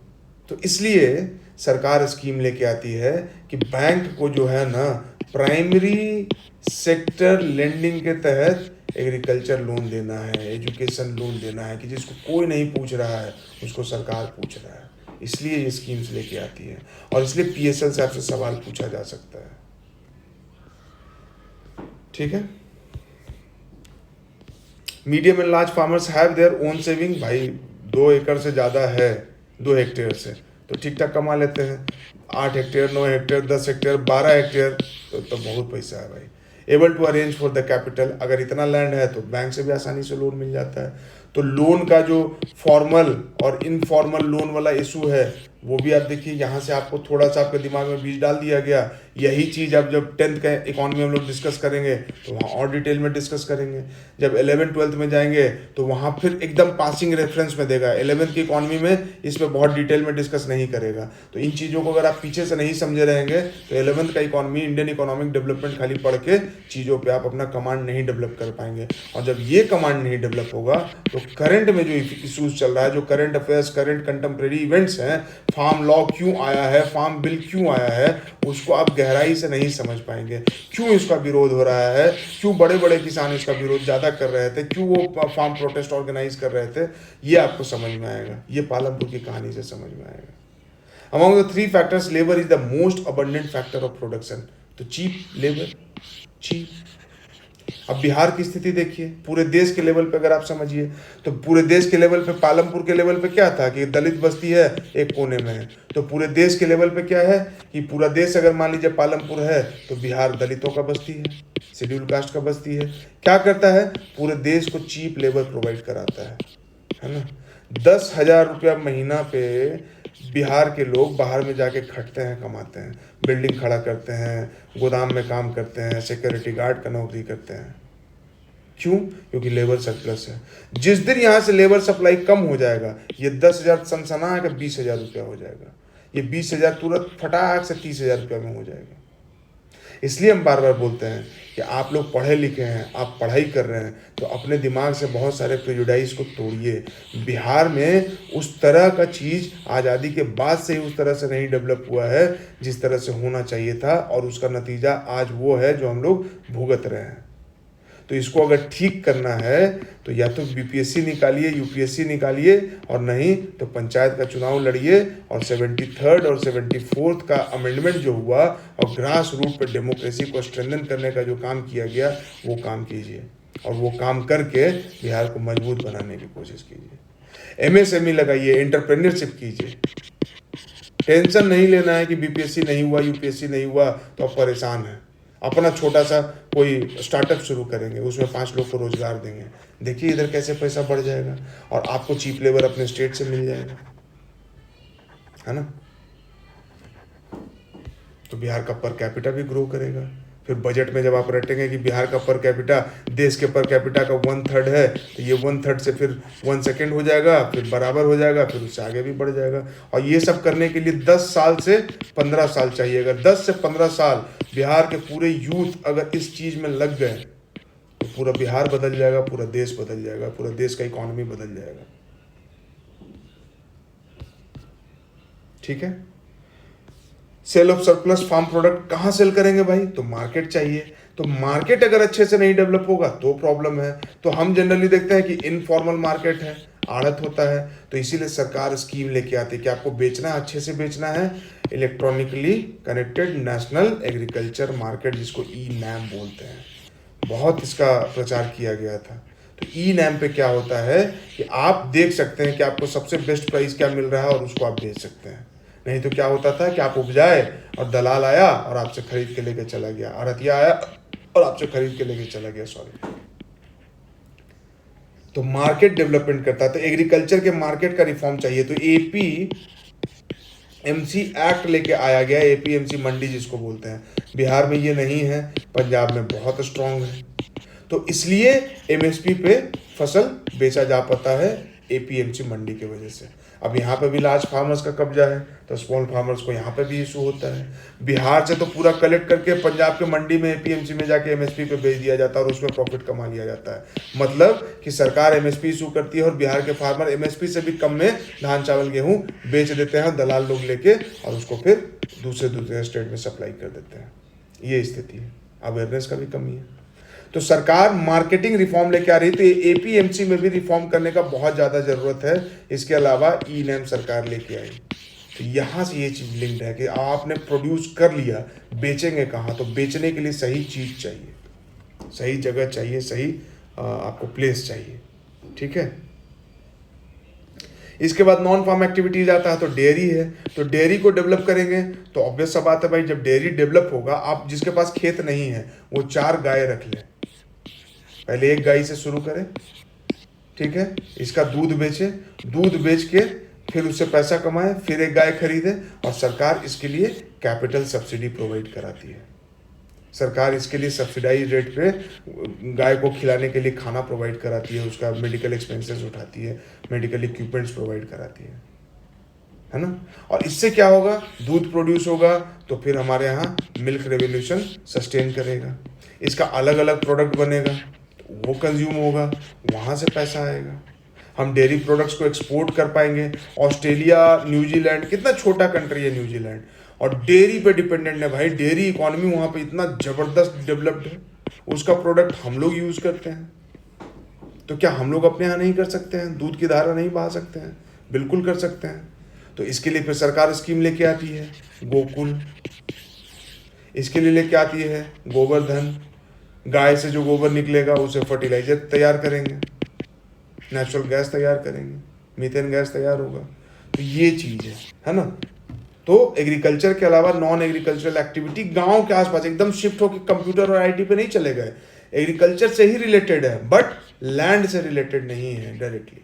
तो इसलिए सरकार स्कीम लेके आती है कि बैंक को जो है ना प्राइमरी सेक्टर लेंडिंग के तहत एग्रीकल्चर लोन देना है, एजुकेशन लोन देना है, कि जिसको कोई नहीं पूछ रहा है उसको सरकार पूछ रहा है। इसलिए ये स्कीम्स लेके आती है, और इसलिए पीएसएल से आपसे सवाल पूछा जा सकता है। ठीक है, medium and large farmers have their own saving. भाई 2 एकड़ से ज़्यादा है, 2 हेक्टेयर से, तो ठीक ठाक कमा लेते हैं। 8 हेक्टेयर, 9 हेक्टेयर, 10 हेक्टेयर, 12 हेक्टेयर, तो बहुत पैसा है भाई। Able to arrange for the capital, अगर इतना लैंड है तो बैंक से भी आसानी से लोन मिल जाता है। तो लोन का जो फॉर्मल और इनफॉर्मल लोन वाला इशू है वो भी आप देखिए, यहाँ से आपको थोड़ा सा आपके दिमाग में बीज डाल दिया गया। यही चीज़ अब जब 10th का इकॉनमी हम लोग डिस्कस करेंगे तो वहाँ और डिटेल में डिस्कस करेंगे। जब 11th 12th में जाएंगे तो वहाँ फिर एकदम पासिंग रेफरेंस में देगा। 11th की इकॉनमी में इस पर बहुत डिटेल में डिस्कस नहीं करेगा। तो इन चीज़ों को अगर आप पीछे से नहीं समझे रहेंगे तो 11th का इकॉनमी, इंडियन इकोनॉमिक डेवलपमेंट खाली पढ़ के चीज़ों पर आप अपना कमांड नहीं डेवलप कर पाएंगे। और जब ये कमांड नहीं डेवलप होगा तो करंट में जो इशूज चल रहा है, जो current affairs, current contemporary events हैं, फार्म लॉ क्यों आया है, फार्म बिल क्यों आया है, उसको आप गहराई से नहीं समझ पाएंगे। क्यों इसका विरोध हो रहा है, क्यों बड़े बड़े किसान इसका विरोध ज़्यादा कर रहे थे, क्यों वो फार्म प्रोटेस्ट ऑर्गेनाइज कर रहे थे, ये आपको समझ में आएगा। ये पालमपुर की कहानी से समझ में आएगा। Among the 3 factors, labor is the most abundant factor of production. तो चीप लेबर, चीप। अब बिहार की स्थिति देखिए, पूरे देश के लेवल पे अगर आप समझिए तो पूरे देश के लेवल पे, पालमपुर के लेवल पे क्या था कि दलित बस्ती है, एक कोने में है। तो पूरे देश के लेवल पे क्या है कि पूरा देश अगर मान लीजिए पालमपुर है तो बिहार दलितों का बस्ती है, शेड्यूल कास्ट का बस्ती है। क्या करता है? पूरे देश को चीप लेबर प्रोवाइड कराता है ना। 10,000 रुपया महीना पे बिहार के लोग बाहर में जाके खटते हैं, कमाते हैं, बिल्डिंग खड़ा करते हैं, गोदाम में काम करते हैं, सिक्योरिटी गार्ड का नौकरी करते हैं। क्यों? क्योंकि लेबर सरप्लस है। जिस दिन यहाँ से लेबर सप्लाई कम हो जाएगा, ये 10,000 सनसना है कि 20,000 रुपया हो जाएगा। ये 20,000 तुरंत फटाक से 30,000 रुपया में हो जाएगा। इसलिए हम बार बार बोलते हैं कि आप लोग पढ़े लिखे हैं, आप पढ़ाई कर रहे हैं, तो अपने दिमाग से बहुत सारे प्रेजुडाइज को तोड़िए। बिहार में उस तरह का चीज़ आज़ादी के बाद से ही उस तरह से नहीं डेवलप हुआ है जिस तरह से होना चाहिए था, और उसका नतीजा आज वो है जो हम लोग भुगत रहे हैं। तो इसको अगर ठीक करना है तो या तो बीपीएससी निकालिए, यूपीएससी निकालिए, और नहीं तो पंचायत का चुनाव लड़िए, और 73rd और 74th का अमेंडमेंट जो हुआ और ग्रास रूट पर डेमोक्रेसी को स्ट्रेंथन करने का जो काम किया गया वो काम कीजिए, और वो काम करके बिहार को मजबूत बनाने की कोशिश कीजिए। एमएसएमई लगाइए, एंटरप्रेन्योरशिप कीजिए। टेंशन नहीं लेना है कि बीपीएससी नहीं हुआ, यूपीएससी नहीं हुआ तो आप परेशान हैं। अपना छोटा सा कोई स्टार्टअप शुरू करेंगे, उसमें 5 लोग को रोजगार देंगे, देखिए इधर कैसे पैसा बढ़ जाएगा और आपको चीप लेबर अपने स्टेट से मिल जाएगा, है ना। तो बिहार का पर कैपिटा भी ग्रो करेगा। फिर बजट में जब आप रटेंगे कि बिहार का पर कैपिटा देश के पर कैपिटा का 1/3 है, तो ये 1/3 से फिर 1/2 हो जाएगा, फिर बराबर हो जाएगा, फिर उससे आगे भी बढ़ जाएगा। और ये सब करने के लिए 10 साल से 15 साल चाहिए। अगर 10 से 15 साल बिहार के पूरे यूथ अगर इस चीज़ में लग गए तो पूरा बिहार बदल जाएगा, पूरा देश बदल जाएगा, पूरा देश का इकोनॉमी बदल जाएगा। ठीक है। Sale of surplus farm product कहाँ सेल करेंगे भाई? तो मार्केट चाहिए। तो मार्केट अगर अच्छे से नहीं डेवलप होगा तो प्रॉब्लम है। तो हम जनरली देखते हैं कि इनफॉर्मल मार्केट है, आड़त होता है, तो इसीलिए सरकार स्कीम लेके आती है कि आपको बेचना है, अच्छे से बेचना है, electronically connected national agriculture market, जिसको ई नैम बोलते हैं। बहुत इसका प्रचार किया गया था। तो ई नैम पे क्या होता है कि आप देख सकते हैं कि आपको सबसे बेस्ट प्राइस क्या मिल रहा है और उसको आप बेच सकते हैं। नहीं तो क्या होता था कि आप उपजाए और दलाल आया और आपसे खरीद के लेके चला गया, आड़तिया आया और आपसे खरीद के लेके चला गया, सॉरी। तो मार्केट डेवलपमेंट करता है। तो एग्रीकल्चर के मार्केट का रिफॉर्म चाहिए। तो एपीएमसी एक्ट लेके आया गया, एपीएमसी मंडी जिसको बोलते हैं। बिहार में ये नहीं है, पंजाब में बहुत स्ट्रांग है। तो इसलिए एमएसपी पे फसल बेचा जा पाता है एपीएमसी मंडी की वजह से। अब यहाँ पे भी लार्ज फार्मर्स का कब्जा है, तो स्मॉल फार्मर्स को यहाँ पे भी इशू होता है। बिहार से तो पूरा कलेक्ट करके पंजाब के मंडी में एपीएमसी में जाके एमएसपी पे बेच दिया जाता है और उसमें प्रॉफिट कमा लिया जाता है। मतलब कि सरकार एमएसपी इशू करती है और बिहार के फार्मर एमएसपी से भी कम में धान चावल गेहूँ बेच देते हैं, दलाल लोग लेके, और उसको फिर दूसरे स्टेट में सप्लाई कर देते हैं। ये स्थिति है। अवेयरनेस का भी कमी है। तो सरकार मार्केटिंग रिफॉर्म लेके आ रही थी, एपीएमसी में भी रिफॉर्म करने का बहुत ज़्यादा ज़रूरत है। इसके अलावा ई नैम सरकार लेके आई। तो यहाँ से ये चीज़ लिंक्ड है कि आपने प्रोड्यूस कर लिया, बेचेंगे कहाँ? तो बेचने के लिए सही चीज़ चाहिए, सही जगह चाहिए, सही आपको प्लेस चाहिए। ठीक है। इसके बाद नॉन फार्म एक्टिविटीज आता है, तो डेयरी है। तो डेयरी को डेवलप करेंगे तो ऑब्वियस सा बात है भाई, जब डेयरी डेवलप होगा, आप जिसके पास खेत नहीं है वो 4 गाय रख ले, पहले 1 गाय से शुरू करें। ठीक है। इसका दूध बेचे, दूध बेच के फिर उससे पैसा कमाए, फिर 1 गाय खरीदे, और सरकार इसके लिए कैपिटल सब्सिडी प्रोवाइड कराती है। सरकार इसके लिए सब्सिडाइज रेट पे गाय को खिलाने के लिए खाना प्रोवाइड कराती है, उसका मेडिकल एक्सपेंसेस उठाती है, मेडिकल इक्विपमेंट्स प्रोवाइड कराती है ना। और इससे क्या होगा? दूध प्रोड्यूस होगा, तो फिर हमारे यहाँ मिल्क रेवोल्यूशन सस्टेन करेगा। इसका अलग अलग प्रोडक्ट बनेगा, तो वो कंज्यूम होगा, वहाँ से पैसा आएगा। हम डेयरी प्रोडक्ट्स को एक्सपोर्ट कर पाएंगे। ऑस्ट्रेलिया, न्यूजीलैंड, कितना छोटा कंट्री है न्यूजीलैंड, और डेयरी पे डिपेंडेंट है भाई। डेयरी इकोनॉमी वहाँ पे इतना ज़बरदस्त डेवलप्ड है, उसका प्रोडक्ट हम लोग यूज़ करते हैं। तो क्या हम लोग अपने यहाँ नहीं कर सकते हैं? दूध की धारा नहीं बहा सकते हैं? बिल्कुल कर सकते हैं। तो इसके लिए फिर सरकार स्कीम लेके आती है, गोकुल। इसके लिए लेके आती है गोवर्धन। गाय से जो गोबर निकलेगा उसे फर्टिलाइजर तैयार करेंगे, नेचुरल गैस तैयार करेंगे, मीथेन गैस तैयार होगा। तो ये चीज़ है ना। तो एग्रीकल्चर के अलावा नॉन एग्रीकल्चरल एक्टिविटी गांव के आसपास एकदम शिफ्ट होकर कंप्यूटर और आईटी पे नहीं चले गए। एग्रीकल्चर से ही रिलेटेड है, बट लैंड से रिलेटेड नहीं है डायरेक्टली।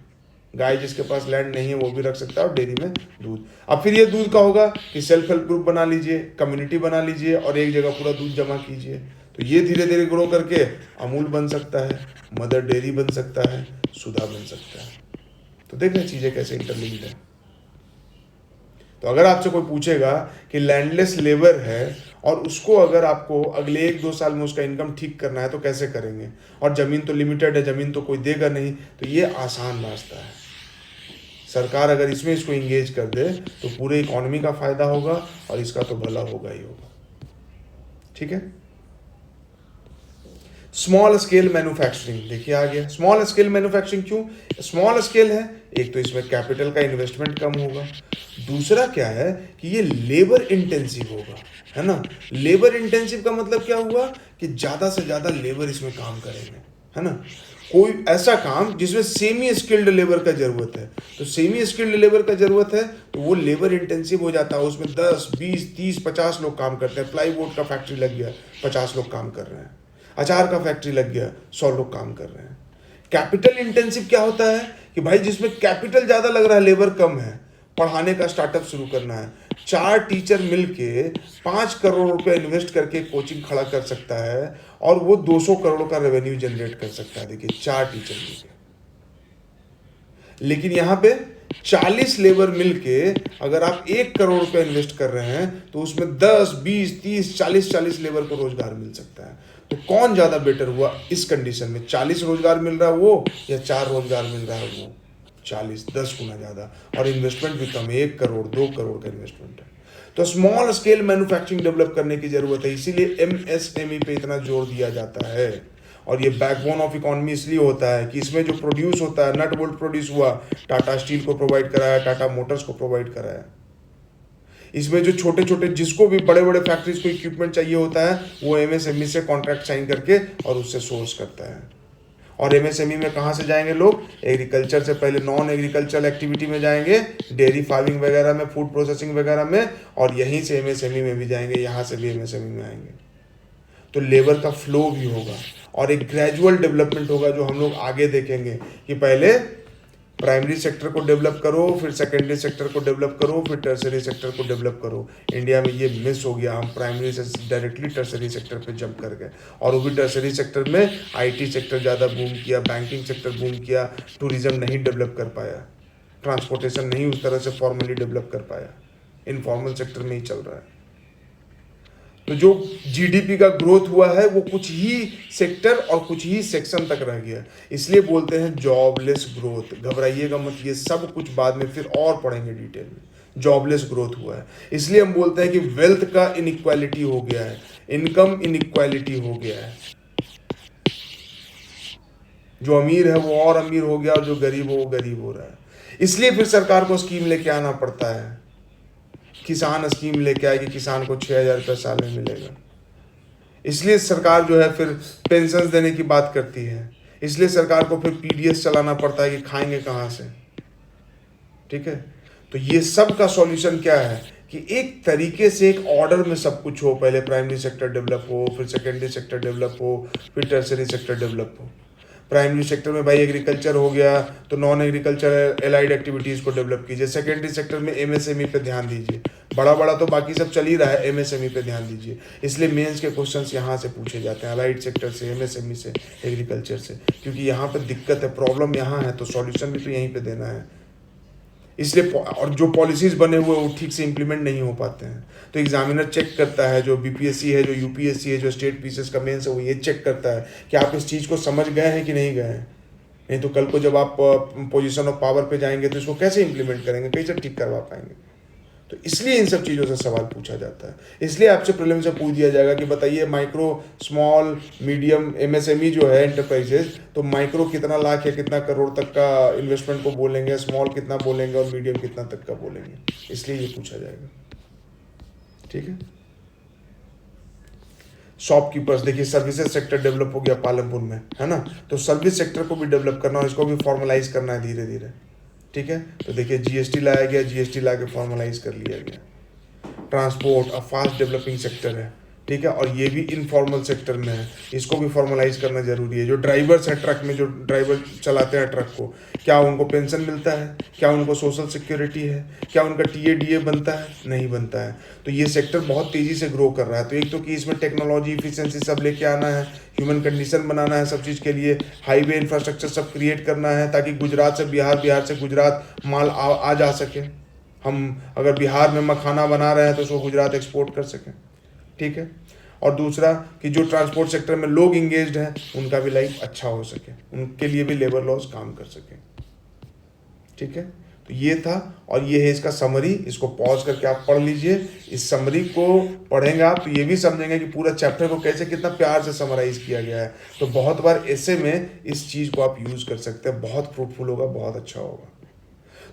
गाय जिसके पास लैंड नहीं है वो भी रख सकता है, और डेयरी में दूध। अब फिर ये दूध का होगा कि सेल्फ हेल्प ग्रुप बना लीजिए, कम्युनिटी बना लीजिए, और एक जगह पूरा दूध जमा कीजिए। तो ये धीरे धीरे ग्रो करके अमूल बन सकता है, मदर डेयरी बन सकता है, सुधा बन सकता है। तो देख रहे चीज़ें कैसे इंटरलिंक्ड है। तो अगर आपसे कोई पूछेगा कि लैंडलेस लेबर है और उसको अगर आपको अगले 1-2 साल में उसका इनकम ठीक करना है तो कैसे करेंगे, और ज़मीन तो लिमिटेड है, ज़मीन तो कोई देगा नहीं, तो ये आसान रास्ता है। सरकार अगर इसमें इसको इंगेज कर दे तो पूरे इकोनॉमी का फ़ायदा होगा और इसका तो भला होगा ही होगा। ठीक है। स्मॉल स्केल मैन्युफैक्चरिंग देखिए आ गया। स्मॉल स्केल मैन्युफैक्चरिंग क्यों स्मॉल स्केल है? एक तो इसमें कैपिटल का इन्वेस्टमेंट कम होगा, दूसरा क्या है कि ये लेबर इंटेंसिव होगा, है ना। लेबर इंटेंसिव का मतलब क्या हुआ कि ज़्यादा से ज़्यादा लेबर इसमें काम करेंगे, है ना। कोई ऐसा काम जिसमें सेमी स्किल्ड लेबर का ज़रूरत है, तो सेमी स्किल्ड लेबर का ज़रूरत है तो वो लेबर इंटेंसिव हो जाता है, उसमें 10 20 30 50 लोग काम करते हैं। प्लाईवुड का फैक्ट्री लग गया, 50 लोग काम कर रहे हैं। अचार का फैक्ट्री लग गया, 100 लोग काम कर रहे हैं। कैपिटल इंटेंसिव क्या होता है कि भाई जिसमें कैपिटल ज़्यादा लग रहा है, लेबर कम है, पढ़ाने का स्टार्टअप शुरू करना है, 4 टीचर मिलके 5 करोड़ रुपए इन्वेस्ट करके कोचिंग खड़ा कर सकता है और वो 200 करोड़ का रेवेन्यू जनरेट कर सकता है। देखिए 4 टीचर मिलके। लेकिन यहाँ पे 40 लेबर मिलके अगर आप 1 करोड़ रुपए इन्वेस्ट कर रहे हैं तो उसमें 10 20 30 40 लेबर को रोजगार मिल सकता है। तो कौन ज़्यादा बेटर हुआ इस कंडीशन में? 40 रोजगार मिल रहा है वो, या 4 रोजगार मिल रहा है वो? 40, 10 गुना ज़्यादा, और इन्वेस्टमेंट भी कम है, 1 करोड़ 2 करोड़ का इन्वेस्टमेंट है। तो स्मॉल स्केल मैन्युफैक्चरिंग डेवलप करने की ज़रूरत है, इसीलिए एमएसएमई पे इतना जोर दिया जाता है। और ये बैकबोन ऑफ इकोनॉमी इसलिए होता है कि इसमें जो प्रोड्यूस होता है, नट बोल्ट प्रोड्यूस हुआ, टाटा स्टील को प्रोवाइड कराया, टाटा मोटर्स को प्रोवाइड कराया। इसमें जो छोटे छोटे, जिसको भी बड़े बड़े फैक्ट्रीज को इक्विपमेंट चाहिए होता है, वो एमएसएमई से कॉन्ट्रैक्ट साइन करके और उससे सोर्स करता है। और एमएसएमई में कहाँ से जाएंगे लोग? एग्रीकल्चर से पहले नॉन एग्रीकल्चरल एक्टिविटी में जाएंगे, डेयरी फार्मिंग वगैरह में, फूड प्रोसेसिंग वगैरह में, और यहीं से एमएसएमई में भी जाएंगे, यहाँ से भी एमएसएमई में आएंगे। तो लेबर का फ्लो भी होगा और एक ग्रेजुअल डेवलपमेंट होगा, जो हम लोग आगे देखेंगे कि पहले प्राइमरी सेक्टर को डेवलप करो, फिर सेकेंडरी सेक्टर को डेवलप करो, फिर टर्सरी सेक्टर को डेवलप करो। इंडिया में ये मिस हो गया, हम प्राइमरी से डायरेक्टली टर्सरी सेक्टर पे जंप कर गए, और वो भी टर्सरी सेक्टर में आईटी सेक्टर ज़्यादा बूम किया, बैंकिंग सेक्टर बूम किया, टूरिज्म नहीं डेवलप कर पाया, ट्रांसपोर्टेशन नहीं उस तरह से फॉर्मली डेवलप कर पाया, इनफॉर्मल सेक्टर में ही चल रहा है। तो जो जीडीपी का ग्रोथ हुआ है वो कुछ ही सेक्टर और कुछ ही सेक्शन तक रह गया, इसलिए बोलते हैं जॉबलेस ग्रोथ। घबराइएगा मत, ये सब कुछ बाद में फिर और पढ़ेंगे डिटेल में। जॉबलेस ग्रोथ हुआ है, इसलिए हम बोलते हैं कि वेल्थ का इनइक्वालिटी हो गया है, इनकम इनइक्वालिटी हो गया है। जो अमीर है वो और अमीर हो गया, और जो गरीब हो वो गरीब हो रहा है। इसलिए फिर सरकार को स्कीम लेके आना पड़ता है। किसान स्कीम लेके आए कि किसान को 6,000 रुपये साल में मिलेगा। इसलिए सरकार जो है फिर पेंशन देने की बात करती है, इसलिए सरकार को फिर पीडीएस चलाना पड़ता है कि खाएंगे कहाँ से। ठीक है, तो ये सब का सॉल्यूशन क्या है कि एक तरीके से एक ऑर्डर में सब कुछ हो, पहले प्राइमरी सेक्टर डेवलप हो, फिर सेकेंडरी सेक्टर डेवलप हो, फिर टर्सरी सेक्टर डेवलप हो। प्राइमरी सेक्टर में भाई एग्रीकल्चर हो गया, तो नॉन एग्रीकल्चर एलाइड एक्टिविटीज़ को डेवलप कीजिए। सेकेंडरी सेक्टर में एमएसएमई पे ध्यान दीजिए, बड़ा बड़ा तो बाकी सब चल ही रहा है, एमएसएमई पे ध्यान दीजिए। इसलिए मेंस के क्वेश्चंस यहाँ से पूछे जाते हैं, अलाइड सेक्टर से, एमएसएमई से, एग्रीकल्चर से, क्योंकि यहाँ पे दिक्कत है, प्रॉब्लम यहाँ है, तो सॉल्यूशन भी तो यहीं पे देना है। इसलिए और जो पॉलिसीज़ बने हुए वो ठीक से इम्प्लीमेंट नहीं हो पाते हैं, तो एग्जामिनर चेक करता है, जो बीपीएससी है, जो यूपीएससी है, जो स्टेट पीसीएस का मेंस है, वो ये चेक करता है कि आप इस चीज़ को समझ गए हैं कि नहीं गए हैं। नहीं तो कल को जब आप पोजीशन ऑफ पावर पे जाएंगे तो इसको कैसे इंप्लीमेंट करेंगे, कैसे ठीक करवा पाएंगे। तो इसलिए इन सब चीज़ों से सवाल पूछा जाता है। इसलिए आपसे प्रीलिम्स से पूछ दिया जाएगा कि बताइए माइक्रो, स्मॉल, मीडियम, एमएसएमई जो है एंटरप्राइजेज, तो माइक्रो कितना लाख या कितना करोड़ तक का इन्वेस्टमेंट को बोलेंगे, स्मॉल कितना बोलेंगे, और मीडियम कितना तक का बोलेंगे। इसलिए ये पूछा जाएगा। ठीक है, शॉपकीपर्स, देखिए सर्विसेज सेक्टर डेवलप हो गया पालमपुर में, है ना, तो सर्विस सेक्टर को भी डेवलप करना और इसको भी फॉर्मलाइज करना है धीरे धीरे। ठीक है, तो देखिए जीएसटी लाया गया, जीएसटी ला के फॉर्मलाइज कर लिया गया। ट्रांसपोर्ट अब फास्ट डेवलपिंग सेक्टर है, ठीक है, और ये भी इनफॉर्मल सेक्टर में है, इसको भी फॉर्मलाइज करना जरूरी है। जो ड्राइवर्स हैं ट्रक में, जो ड्राइवर चलाते हैं ट्रक को, क्या उनको पेंशन मिलता है? क्या उनको सोशल सिक्योरिटी है? क्या उनका टीएडीए बनता है? नहीं बनता है। तो ये सेक्टर बहुत तेज़ी से ग्रो कर रहा है। तो एक तो कि इसमें टेक्नोलॉजी, इफिशिएंसी सब लेके आना है, ह्यूमन कंडीशन बनाना है सब चीज़ के लिए, हाईवे इंफ्रास्ट्रक्चर सब क्रिएट करना है, ताकि गुजरात से बिहार, बिहार से गुजरात माल आ जा सके। हम अगर बिहार में मखाना बना रहे हैं तो उसको गुजरात एक्सपोर्ट कर सकें। ठीक है, और दूसरा कि जो ट्रांसपोर्ट सेक्टर में लोग इंगेज्ड हैं उनका भी लाइफ अच्छा हो सके, उनके लिए भी लेबर लॉज काम कर सके। ठीक है, तो ये था, और ये है इसका समरी। इसको पॉज करके आप पढ़ लीजिए। इस समरी को पढ़ेंगे आप तो ये भी समझेंगे कि पूरा चैप्टर को कैसे कितना प्यार से समराइज किया गया है। तो बहुत बार ऐसे में इस चीज़ को आप यूज़ कर सकते हैं, बहुत फ्रूटफुल होगा, बहुत अच्छा होगा।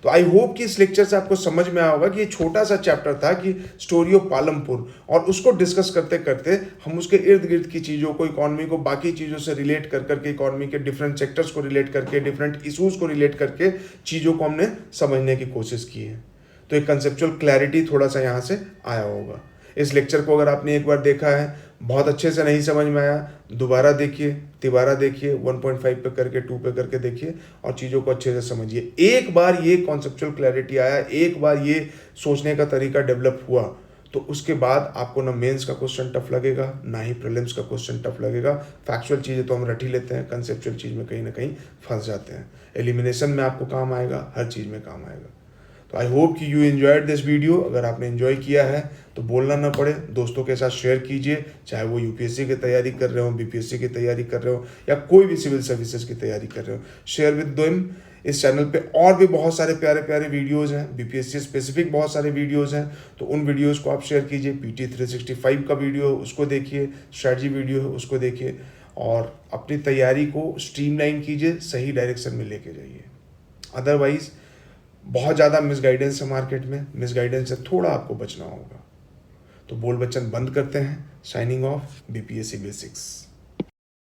तो आई होप कि इस लेक्चर से आपको समझ में आया होगा कि ये छोटा सा चैप्टर था कि स्टोरी ऑफ पालमपुर, और उसको डिस्कस करते करते हम उसके इर्द गिर्द की चीज़ों को, इकोनॉमी को बाकी चीज़ों से रिलेट कर करके, इकोनॉमी के डिफरेंट सेक्टर्स को रिलेट करके, डिफरेंट इशूज़ को रिलेट करके चीज़ों को हमने समझने की कोशिश की है। तो एक कंसेप्चुअल क्लैरिटी थोड़ा सा यहाँ से आया होगा। इस लेक्चर को अगर आपने एक बार देखा है, बहुत अच्छे से नहीं समझ में आया, दोबारा देखिए, तिबारा देखिए, 1.5 पे करके, 2 पे करके देखिए और चीज़ों को अच्छे से समझिए। एक बार ये कॉन्सेप्चुअल क्लैरिटी आया, एक बार ये सोचने का तरीका डेवलप हुआ, तो उसके बाद आपको ना मेंस का क्वेश्चन टफ लगेगा, ना ही प्रीलिम्स का क्वेश्चन टफ लगेगा। फैक्चुअल चीज़ें तो हम रट ही लेते हैं, कंसेप्चुअल चीज़ में कहीं ना कहीं फंस जाते हैं। एलिमिनेशन में आपको काम आएगा, हर चीज़ में काम आएगा। तो आई होप कि यू एंजॉयड दिस वीडियो। अगर आपने एंजॉय किया है तो बोलना ना पड़े, दोस्तों के साथ शेयर कीजिए, चाहे वो यूपीएससी की तैयारी कर रहे हो, बीपीएससी की तैयारी कर रहे हो, या कोई भी सिविल सर्विसेज की तैयारी कर रहे हो। Share with them. इस चैनल पे और भी बहुत सारे प्यारे प्यारे वीडियोज़ हैं, बीपीएससी स्पेसिफिक बहुत सारे वीडियोज़ हैं, तो उन वीडियोज़ को आप शेयर कीजिए। पीटी 365 का वीडियो उसको देखिए, स्ट्रैटेजी वीडियो है उसको देखिए, और अपनी तैयारी को स्ट्रीमलाइन कीजिए, सही डायरेक्शन में लेके जाइए। अदरवाइज बहुत ज़्यादा मिसगाइडेंस है मार्केट में, मिसगाइडेंस से थोड़ा आपको बचना होगा। तो बोल बच्चन बंद करते हैं। Signing off, BPSC basics.